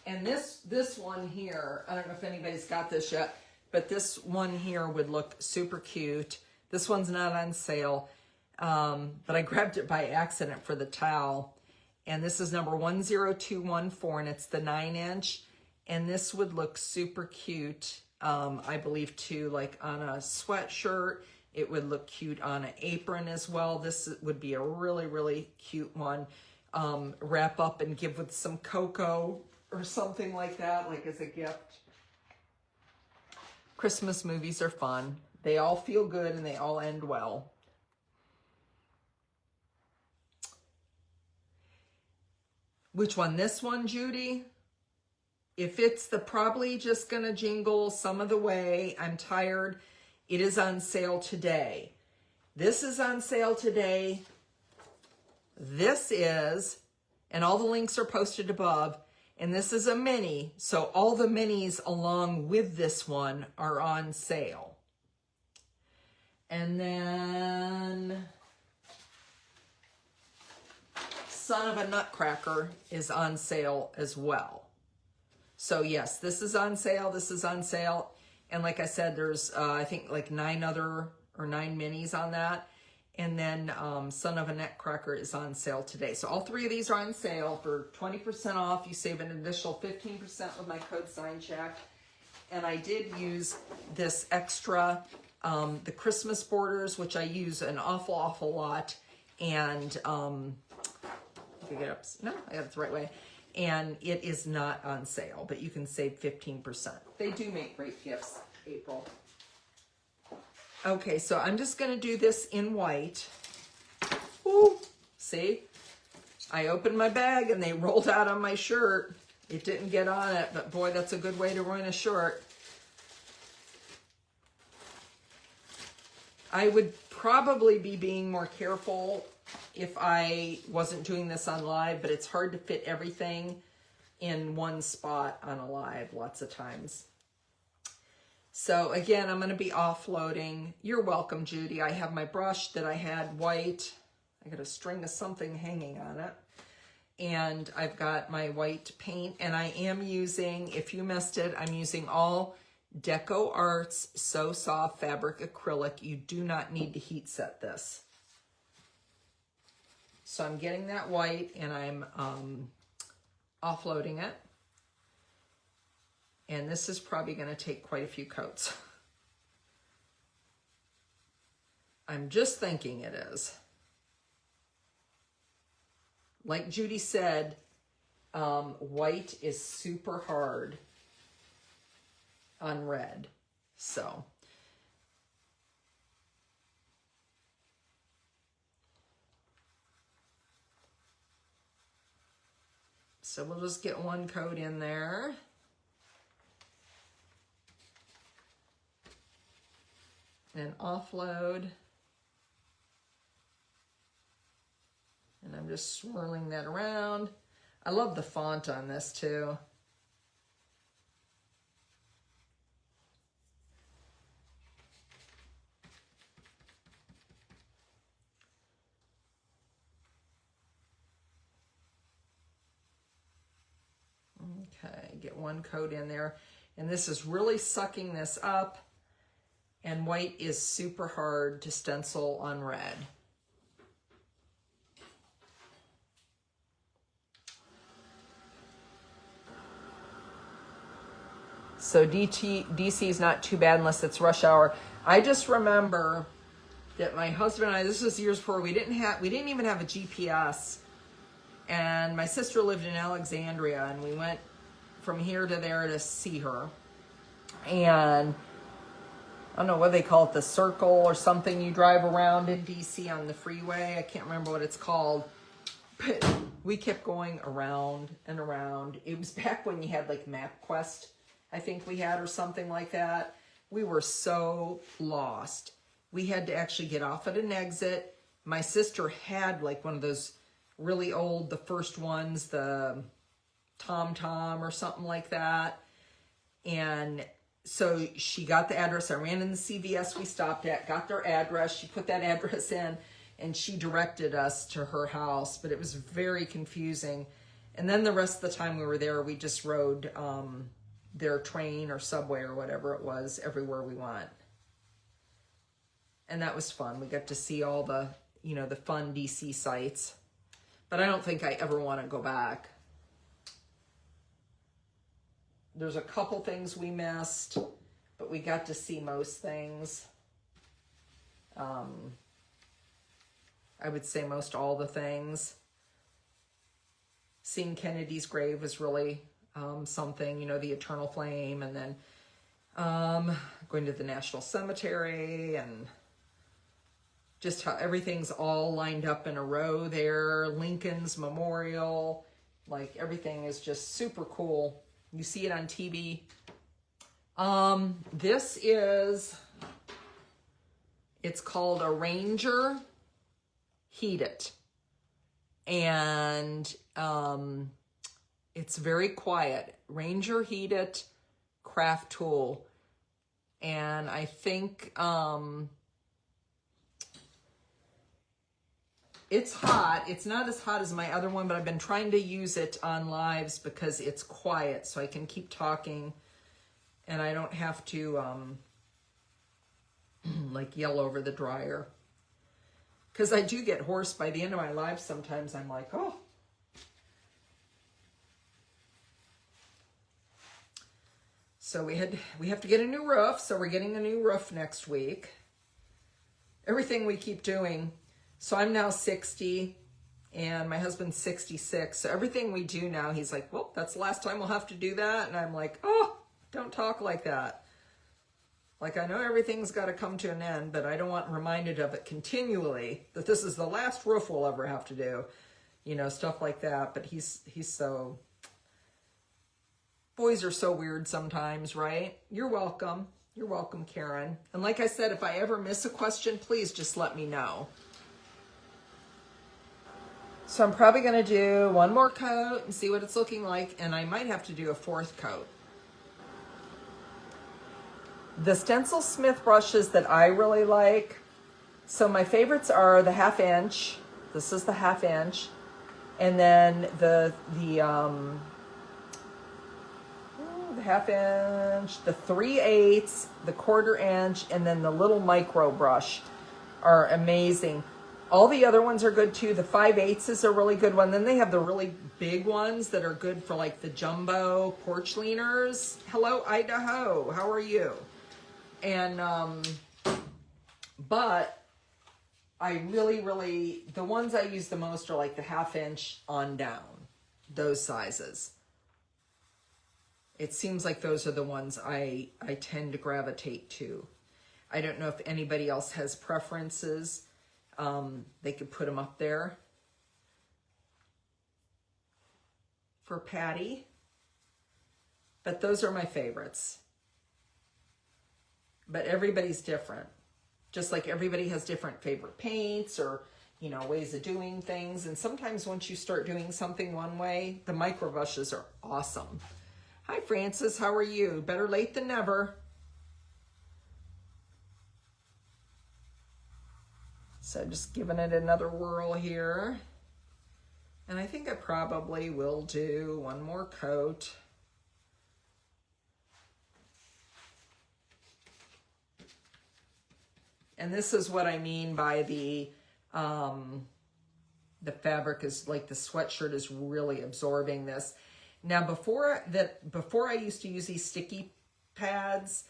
A: And this one here, I don't know if anybody's got this yet, but this one here would look super cute. This one's not on sale, but I grabbed it by accident for the towel. And this is number 10214, and it's the 9-inch. And this would look super cute, I believe, too, like on a sweatshirt. It would look cute on an apron as well. This would be a really, really cute one. Wrap up and give with some cocoa or something like that, like as a gift. Christmas movies are fun. They all feel good and they all end well. Which one? This one, Judy? If it's the probably just gonna jingle some of the way, I'm tired, it is on sale today. This is on sale today. This is, and all the links are posted above, and this is a mini, so all the minis along with this one are on sale. And then Son of a Nutcracker is on sale as well. So yes, this is on sale, this is on sale. And like I said, there's I think like 9 minis on that. And then Son of a Nutcracker is on sale today. So all 3 of these are on sale for 20% off. You save an additional 15% with my code SignCheck. And I did use this extra, the Christmas borders, which I use an awful lot. And I got it the right way. And it is not on sale, but you can save 15%. They do make great gifts, April. Okay, so I'm just going to do this in white. Ooh, see? I opened my bag and they rolled out on my shirt. It didn't get on it, but boy, that's a good way to ruin a shirt. I would probably be being more careful if I wasn't doing this on live, but it's hard to fit everything in one spot on a live lots of times. So again, I'm going to be offloading. You're welcome, Judy. I have my brush that I had white. I got a string of something hanging on it. And I've got my white paint, and I am using, if you missed it, I'm using all Deco Arts So Soft Fabric Acrylic. You do not need to heat set this. So I'm getting that white and I'm offloading it. And this is probably going to take quite a few coats. I'm just thinking it is. Like Judy said, white is super hard on red. So we'll just get one coat in there. And offload. And I'm just swirling that around. I love the font on this too. Okay, get one coat in there. And this is really sucking this up. And white is super hard to stencil on red. So DC is not too bad unless it's rush hour. I just remember that my husband and I, this was years before, we didn't even have a GPS. And my sister lived in Alexandria, and we went from here to there to see her. And I don't know what they call it, the circle or something you drive around in DC on the freeway. I can't remember what it's called. But we kept going around and around. It was back when you had like MapQuest, I think we had, or something like that. We were so lost. We had to actually get off at an exit. My sister had like one of those really old, the first ones, the TomTom or something like that. And so she got the address. I ran in the CVS we stopped at, got their address. She put that address in, and she directed us to her house. But it was very confusing. And then the rest of the time we were there, we just rode their train or subway or whatever it was everywhere we went. And that was fun. We got to see all the, you know, the fun DC sites. But I don't think I ever want to go back. There's a couple things we missed, but we got to see most things. I would say most all the things. Seeing Kennedy's grave was really something, you know, the eternal flame, and then going to the National Cemetery, and just how everything's all lined up in a row there. Lincoln's Memorial, Like everything is just super cool. You see it on TV. This is, it's called a Ranger Heat It. And it's very quiet. Ranger Heat It craft tool. And I think it's hot. It's not as hot as my other one, but I've been trying to use it on lives because it's quiet, so I can keep talking and I don't have to like yell over the dryer. Because I do get hoarse by the end of my live. Sometimes I'm like, oh. So we have to get a new roof. So we're getting a new roof next week. Everything we keep doing. So I'm now 60 and my husband's 66. So everything we do now, he's like, well, that's the last time we'll have to do that. And I'm like, oh, don't talk like that. Like, I know everything's got to come to an end, but I don't want reminded of it continually, that this is the last roof we'll ever have to do, you know, stuff like that. But he's so, boys are so weird sometimes, right? You're welcome. You're welcome, Karen. And like I said, if I ever miss a question, please just let me know. So I'm probably going to do one more coat and see what it's looking like, and I might have to do a fourth coat. The Stencil Smith brushes that I really like, so my favorites are the 1/2 inch. This is the 1/2 inch. And then the 1/2 inch, the 3/8, the 1/4 inch, and then the little micro brush are amazing. All the other ones are good too. The 5/8 is a really good one. Then they have the really big ones that are good for like the jumbo porch leaners. Hello, Idaho. How are you? And, but I really, the ones I use the most are like the 1/2 inch on down, those sizes. It seems like those are the ones I tend to gravitate to. I don't know if anybody else has preferences. They could put them up there for Patty, but those are my favorites. But everybody's different. Just like everybody has different favorite paints or, you know, ways of doing things. And sometimes once you start doing something one way, the micro brushes are awesome. Hi, Francis. How are you? Better late than never. So just giving it another whirl here. And I think I probably will do one more coat. And this is what I mean by the fabric is like the sweatshirt is really absorbing this. Now before I used to use these sticky pads,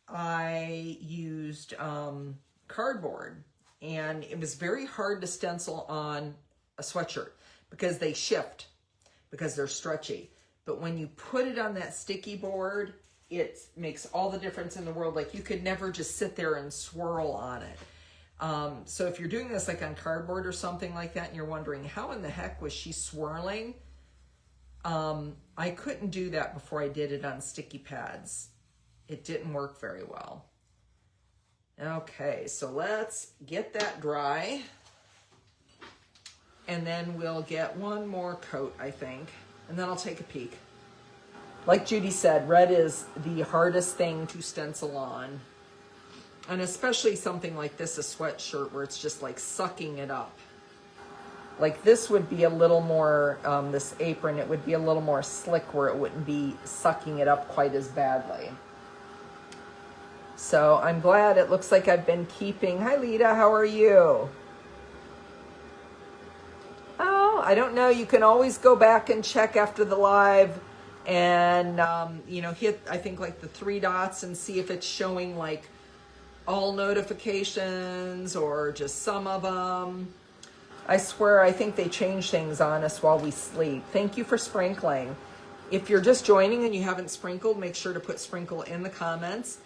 A: I used cardboard, and it was very hard to stencil on a sweatshirt because they shift, because they're stretchy. But when you put it on that sticky board, it makes all the difference in the world. Like you could never just sit there and swirl on it. So if you're doing this like on cardboard or something like that, and you're wondering how in the heck was she swirling? I couldn't do that before I did it on sticky pads. It didn't work very well. Okay, so let's get that dry. And then we'll get one more coat, I think. And then I'll take a peek. Like Judy said, red is the hardest thing to stencil on. And especially something like this, a sweatshirt, where it's just like sucking it up. Like this would be a little more, this apron, it would be a little more slick where it wouldn't be sucking it up quite as badly. So I'm glad it looks like I've been keeping. Hi, Lita, how are you? Oh, I don't know. You can always go back and check after the live and, you know, hit, I think, like the 3 dots and see if it's showing like all notifications or just some of them. I swear, I think they change things on us while we sleep. Thank you for sprinkling. If you're just joining and you haven't sprinkled, make sure to put sprinkle in the comments.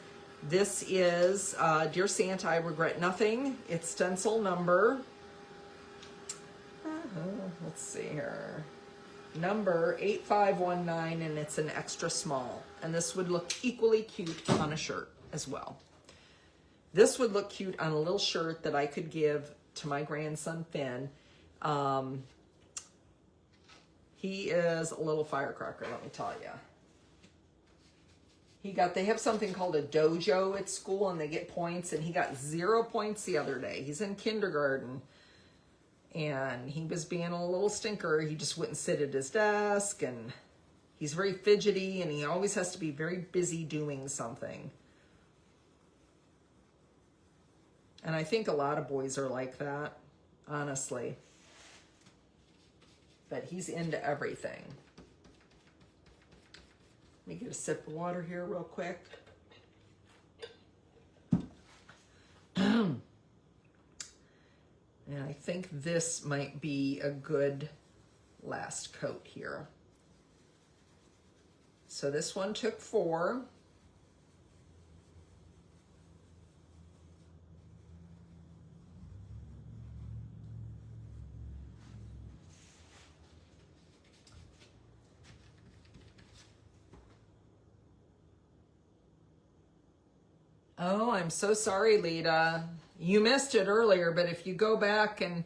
A: This is Dear Santa, I Regret Nothing. It's stencil number, let's see here, number 8519, and it's an extra small. And this would look equally cute on a shirt as well. This would look cute on a little shirt that I could give to my grandson, Finn. He is a little firecracker, let me tell you. They have something called a dojo at school, and they get points, and he got 0 points the other day. He's in kindergarten, and he was being a little stinker. He just wouldn't sit at his desk, and he's very fidgety, and he always has to be very busy doing something. And I think a lot of boys are like that, honestly. But he's into everything. Let me get a sip of water here real quick. And I think this might be a good last coat here. So this one took 4. Oh, I'm so sorry, Lita. You missed it earlier, but if you go back and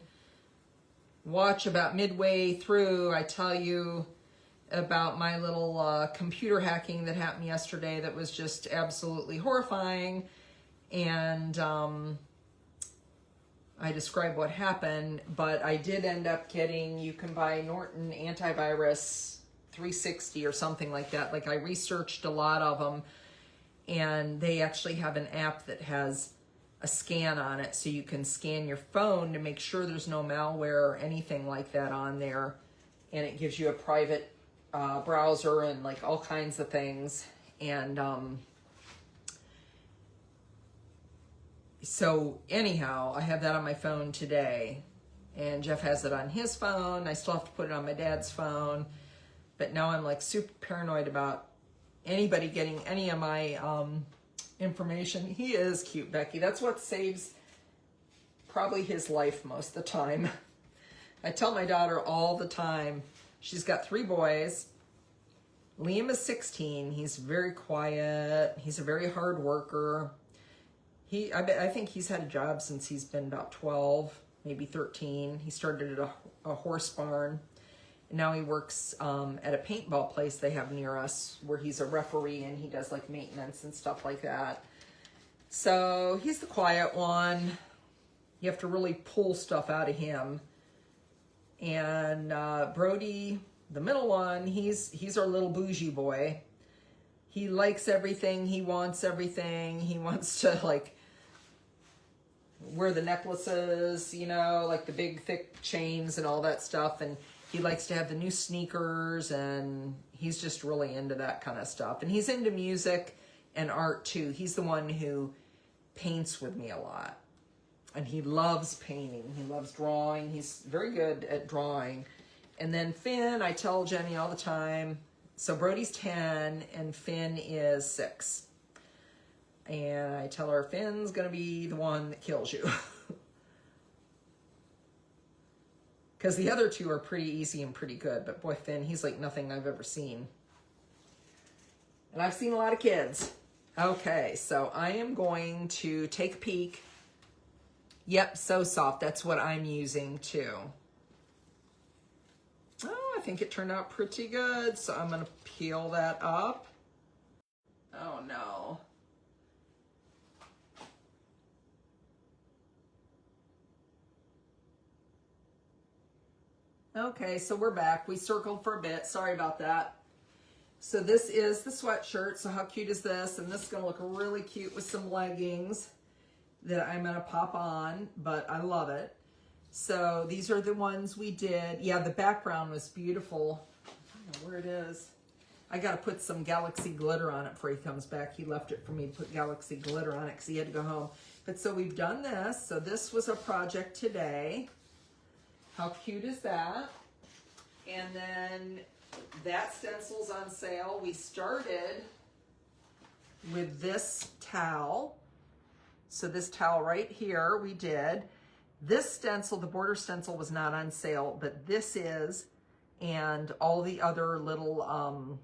A: watch about midway through, I tell you about my little computer hacking that happened yesterday that was just absolutely horrifying. And I describe what happened, but I did end up getting, you can buy Norton Antivirus 360 or something like that. Like, I researched a lot of them. And they actually have an app that has a scan on it, so you can scan your phone to make sure there's no malware or anything like that on there. And it gives you a private browser and like all kinds of things. And so anyhow, I have that on my phone today. And Jeff has it on his phone. I still have to put it on my dad's phone. But now I'm like super paranoid about anybody getting any of my information. He is cute, Becky. That's what saves probably his life most of the time. I tell my daughter all the time, she's got 3 boys. Liam is 16. He's very quiet. He's a very hard worker. I think he's had a job since he's been about 12, maybe 13. He started at a horse barn. Now he works at a paintball place they have near us where he's a referee and he does like maintenance and stuff like that. So he's the quiet one. You have to really pull stuff out of him. And Brody, the middle one, he's our little bougie boy. He likes everything. He wants everything. He wants to like wear the necklaces, you know, like the big thick chains and all that stuff. And he likes to have the new sneakers, and he's just really into that kind of stuff. And he's into music and art too. He's the one who paints with me a lot. And he loves painting. He loves drawing. He's very good at drawing. And then Finn, I tell Jenny all the time, so Brody's 10 and Finn is 6. And I tell her, Finn's going to be the one that kills you. Because the other 2 are pretty easy and pretty good. But boy, Finn, he's like nothing I've ever seen. And I've seen a lot of kids. Okay, so I am going to take a peek. Yep, So Soft. That's what I'm using too. Oh, I think it turned out pretty good. So I'm going to peel that up. Oh, no. Okay, so we're back. We circled for a bit. Sorry about that. So this is the sweatshirt. So how cute is this? And this is going to look really cute with some leggings that I'm going to pop on, but I love it. So these are the ones we did. Yeah, the background was beautiful. I don't know where it is. I got to put some Galaxy glitter on it before he comes back. He left it for me to put Galaxy glitter on it because he had to go home. But so we've done this. So this was a project today. How cute is that? And then that stencil's on sale. We started with this towel. So this towel right here, we did. This stencil, the border stencil, was not on sale, but this is. and all the other little,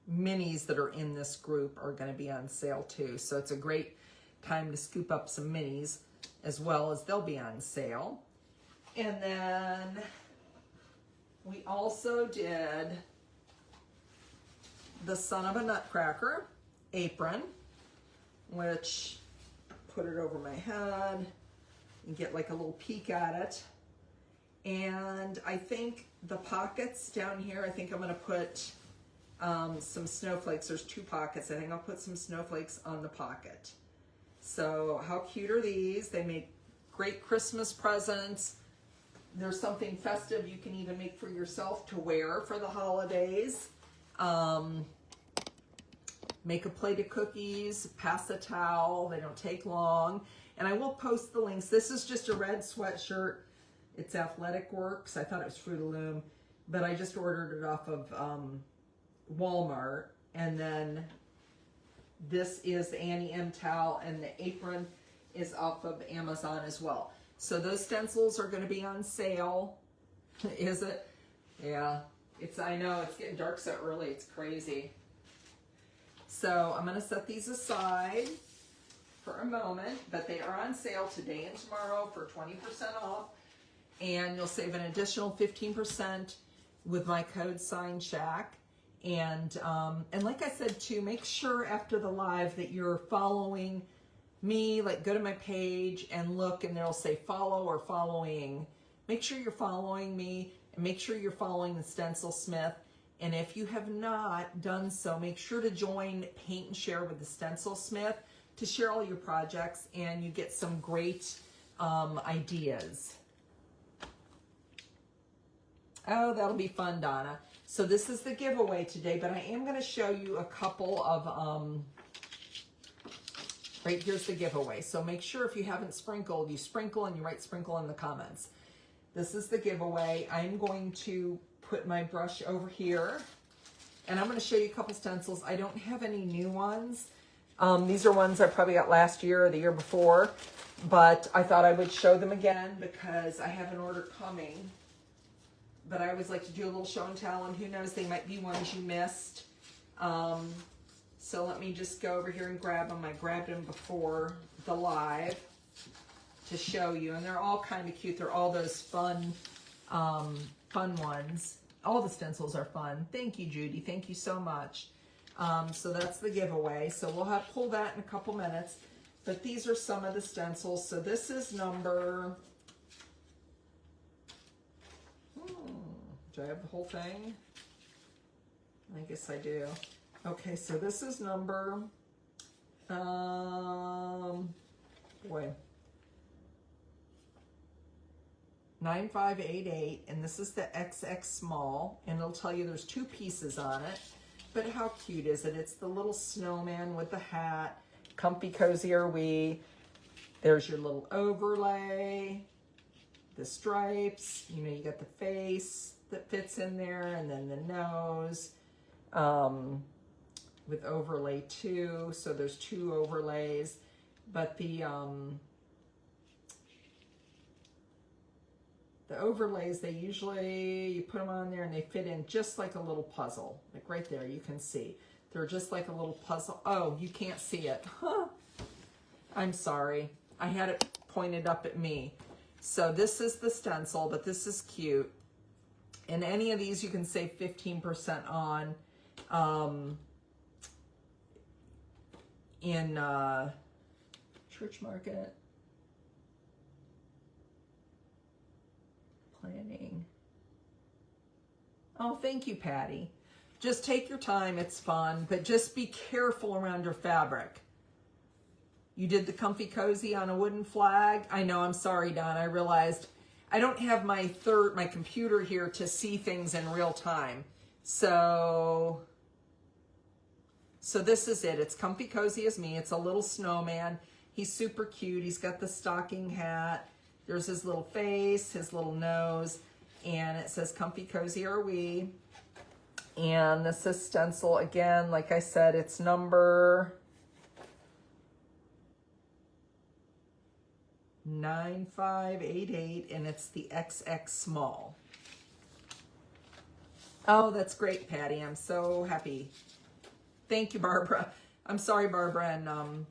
A: minis that are in this group are going to be on sale too. So it's a great time to scoop up some minis as well, as they'll be on sale. And then we also did the Son of a Nutcracker apron, which put it over my head and get like a little peek at it. And I think the pockets down here, I think I'm going to put some snowflakes. There's 2 pockets. I think I'll put some snowflakes on the pocket. So how cute are these? They make great Christmas presents. There's something festive you can even make for yourself to wear for the holidays. Make a plate of cookies, pass a towel. They don't take long. And I will post the links. This is just a red sweatshirt. It's Athletic Works. I thought it was Fruit of Loom, but I just ordered it off of Walmart. And then this is the Annie M towel, and the apron is off of Amazon as well. So those stencils are going to be on sale. Is it? Yeah. I know it's getting dark so early. It's crazy. So I'm going to set these aside for a moment, but they are on sale today and tomorrow for 20% off. And you'll save an additional 15% with my code SignShack. And like I said too, make sure after the live that you're following me. Like, go to my page and look, and they'll say follow or following. Make sure you're following me, and make sure you're following the Stencil Smith. And if you have not done so, make sure to join Paint and Share with the Stencil Smith to share all your projects, and you get some great ideas. Oh, that'll be fun, Donna. So this is the giveaway today, but I am going to show you a couple of, right here's the giveaway. So make sure if you haven't sprinkled, you sprinkle, and you write sprinkle in the comments. This is the giveaway. I'm going to put my brush over here, and I'm going to show you a couple stencils. I don't have any new ones. These are ones I probably got last year or the year before, but I thought I would show them again because I have an order coming. But I always like to do a little show and tell, and who knows, they might be ones you missed. So let me just go over here and grab them. I grabbed them before the live to show you, and they're all kind of cute. They're all those fun ones. All the stencils are fun. Thank you, Judy. Thank you so much. So that's the giveaway. So we'll pull that in a couple minutes. But these are some of the stencils. So this is number... do I have the whole thing? I guess I do. Okay, so this is number... boy... 9588, and this is the XX small, and it'll tell you there's 2 pieces on it. But how cute is it? It's the little snowman with the hat. Comfy, cozy are we. There's your little overlay, the stripes, you know, you got the face that fits in there, and then the nose with overlay 2. So there's 2 overlays, but the overlays, they usually, you put them on there and they fit in just like a little puzzle. Like right there, you can see. They're just like a little puzzle. Oh, you can't see it. Huh. I'm sorry. I had it pointed up at me. So this is the stencil, but this is cute. And any of these you can save 15% on in Church Market. Planning. Oh, thank you, Patty. Just take your time. It's fun, but just be careful around your fabric. You did the comfy cozy on a wooden flag. I know, I'm sorry, Don. I realized I don't have my computer here to see things in real time. So this is it. It's comfy cozy as me. It's a little snowman. He's super cute. He's got the stocking hat. There's his little face, his little nose, and it says comfy cozy are we. And this is stencil again. Like I said, it's number 9588, and it's the XX small. Oh, that's great, Patty. I'm so happy. Thank you, Barbara. I'm sorry, Barbara and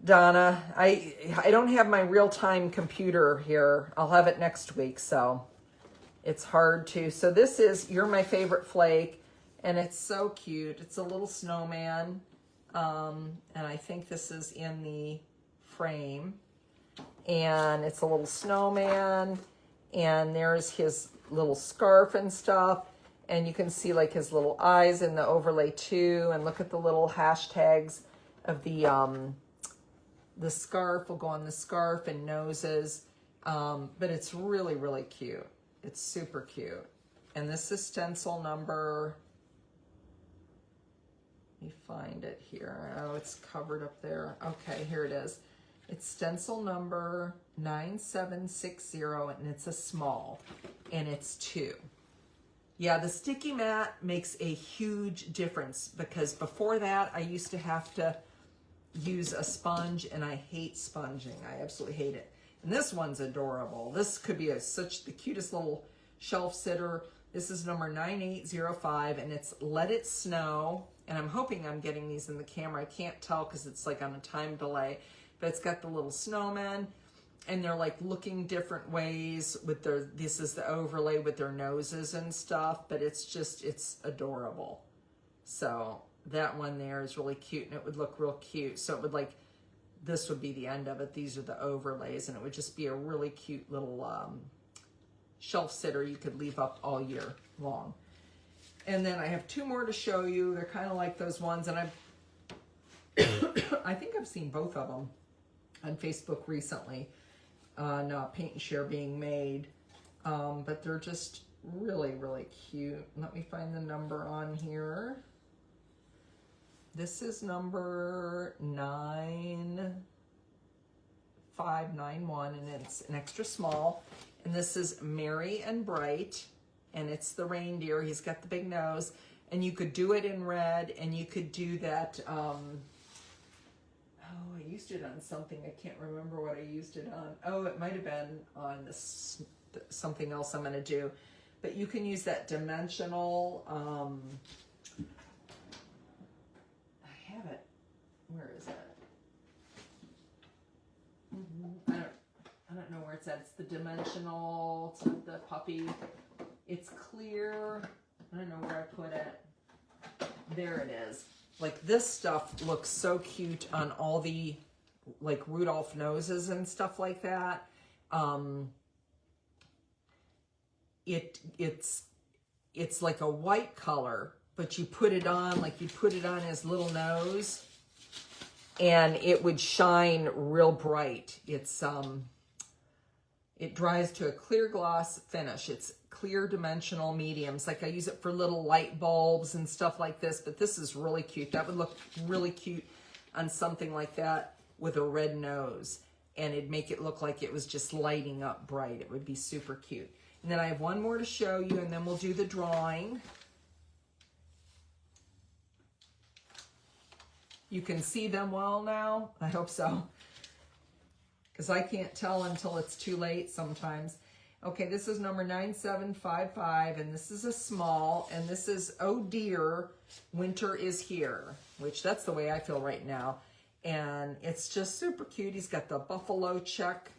A: Donna. I don't have my real-time computer here. I'll have it next week, so it's hard to. So this is You're My Favorite Flake, and it's so cute. It's a little snowman, and I think this is in the frame. And it's a little snowman, and there's his little scarf and stuff, and you can see like his little eyes in the overlay too, and look at the little hashtags of the scarf will go on the scarf and noses, but it's really, really cute. It's super cute. And this is stencil number, let me find it here. Oh, it's covered up there. Okay, here it is. It's stencil number 9760, and it's a small, and it's 2. Yeah, the sticky mat makes a huge difference, because before that I used to have to use a sponge, and I hate sponging. I absolutely hate it. And this one's adorable. This could be such the cutest little shelf sitter. This is number 9805, and it's Let It Snow. And I'm hoping I'm getting these in the camera. I can't tell because it's like on a time delay. But it's got the little snowmen, and they're like looking different ways with their, this is the overlay with their noses and stuff, but it's adorable. So that one there is really cute, and it would look real cute. So it would like, this would be the end of it. These are the overlays, and it would just be a really cute little shelf sitter you could leave up all year long. And then I have 2 more to show you. They're kind of like those ones, and I think I've seen both of them on Facebook recently on Paint and Share being made, but they're just really, really cute. Let me find the number on here. This is number 9591, and it's an extra small. And this is Merry and Bright, and it's the reindeer. He's got the big nose, and you could do it in red, and you could do that. Oh, I used it on something. I can't remember what I used it on. Oh, it might have been on this, something else I'm going to do. But you can use that dimensional. I have it. Where is it? I don't know where it's at. It's the dimensional. It's not the puppy. It's clear. I don't know where I put it. There it is. Like, this stuff looks so cute on all the like Rudolph noses and stuff like that. It's like a white color, but you put it on, like you put it on his little nose, and it would shine real bright. It's it dries to a clear gloss finish. It's clear dimensional mediums. Like, I use it for little light bulbs and stuff like this, but this is really cute. That would look really cute on something like that with a red nose, and it'd make it look like it was just lighting up bright. It would be super cute. And then I have one more to show you, and then we'll do the drawing. You can see them well now. I hope so, because I can't tell until it's too late sometimes. Okay, this is number 9755, and this is a small, and this is Oh Dear, Winter Is Here, which that's the way I feel right now. And it's just super cute. He's got the buffalo check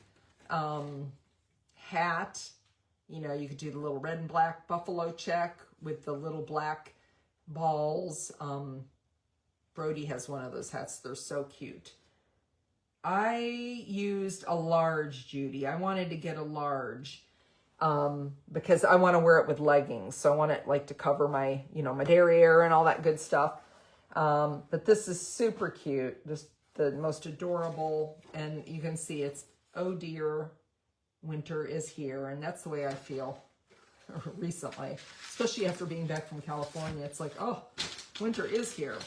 A: hat. You know, you could do the little red and black buffalo check with the little black balls. Brody has one of those hats. They're so cute. I used a large, Judy. I wanted to get a large because I want to wear it with leggings. So I want it like to cover my, you know, my derriere and all that good stuff. But this is super cute. Just the most adorable. And you can see it's Oh Dear, Winter Is Here. And that's the way I feel recently, especially after being back from California. It's like, oh, winter is here.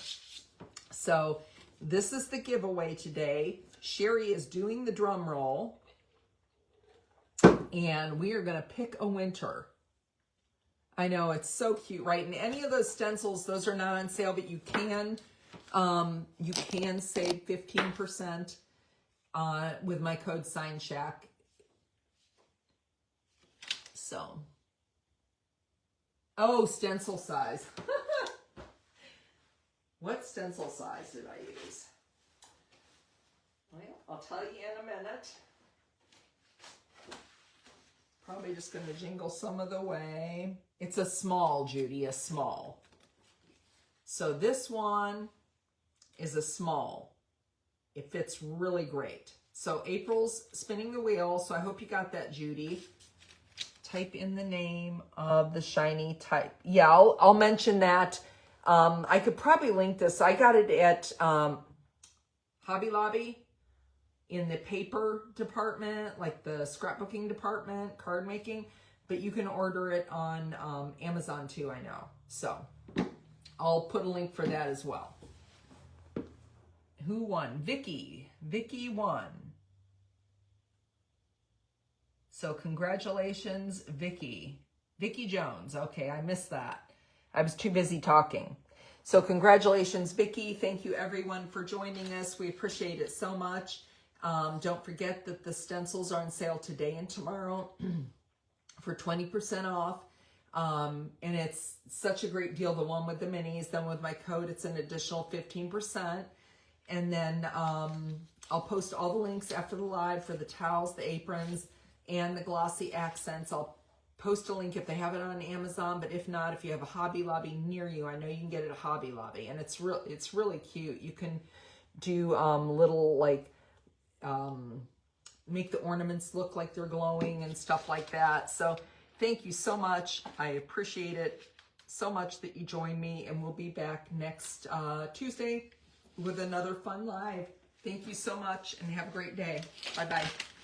A: So this is the giveaway today. Sherry is doing the drum roll, and we are going to pick a winter. I know, it's so cute, right? And any of those stencils, those are not on sale, but you can save 15%. with my code Sign Shack. So, oh, stencil size. What stencil size did I use? Well, I'll tell you in a minute. Probably just going to jingle some of the way. It's a small, Judy, a small. So this one is a small. It fits really great. So April's spinning the wheel, so I hope you got that, Judy. Type in the name of the shiny type. Yeah, I'll mention that. I could probably link this. I got it at Hobby Lobby in the paper department, like the scrapbooking department, card making, but you can order it on Amazon too, I know. So I'll put a link for that as well. Who won? Vicky. Vicky won. So congratulations, Vicky. Vicky Jones. Okay, I missed that. I was too busy talking. So congratulations, Vicky. Thank you, everyone, for joining us. We appreciate it so much. Don't forget that the stencils are on sale today and tomorrow for 20% off. And it's such a great deal, the one with the minis. Then with my code, it's an additional 15%. And then I'll post all the links after the live for the towels, the aprons, and the glossy accents. I'll post a link if they have it on Amazon, but if not, if you have a Hobby Lobby near you, I know you can get it at Hobby Lobby, and it's really cute. You can do little like make the ornaments look like they're glowing and stuff like that. So thank you so much. I appreciate it so much that you joined me, and we'll be back next Tuesday with another fun live. Thank you so much, and have a great day. Bye-bye.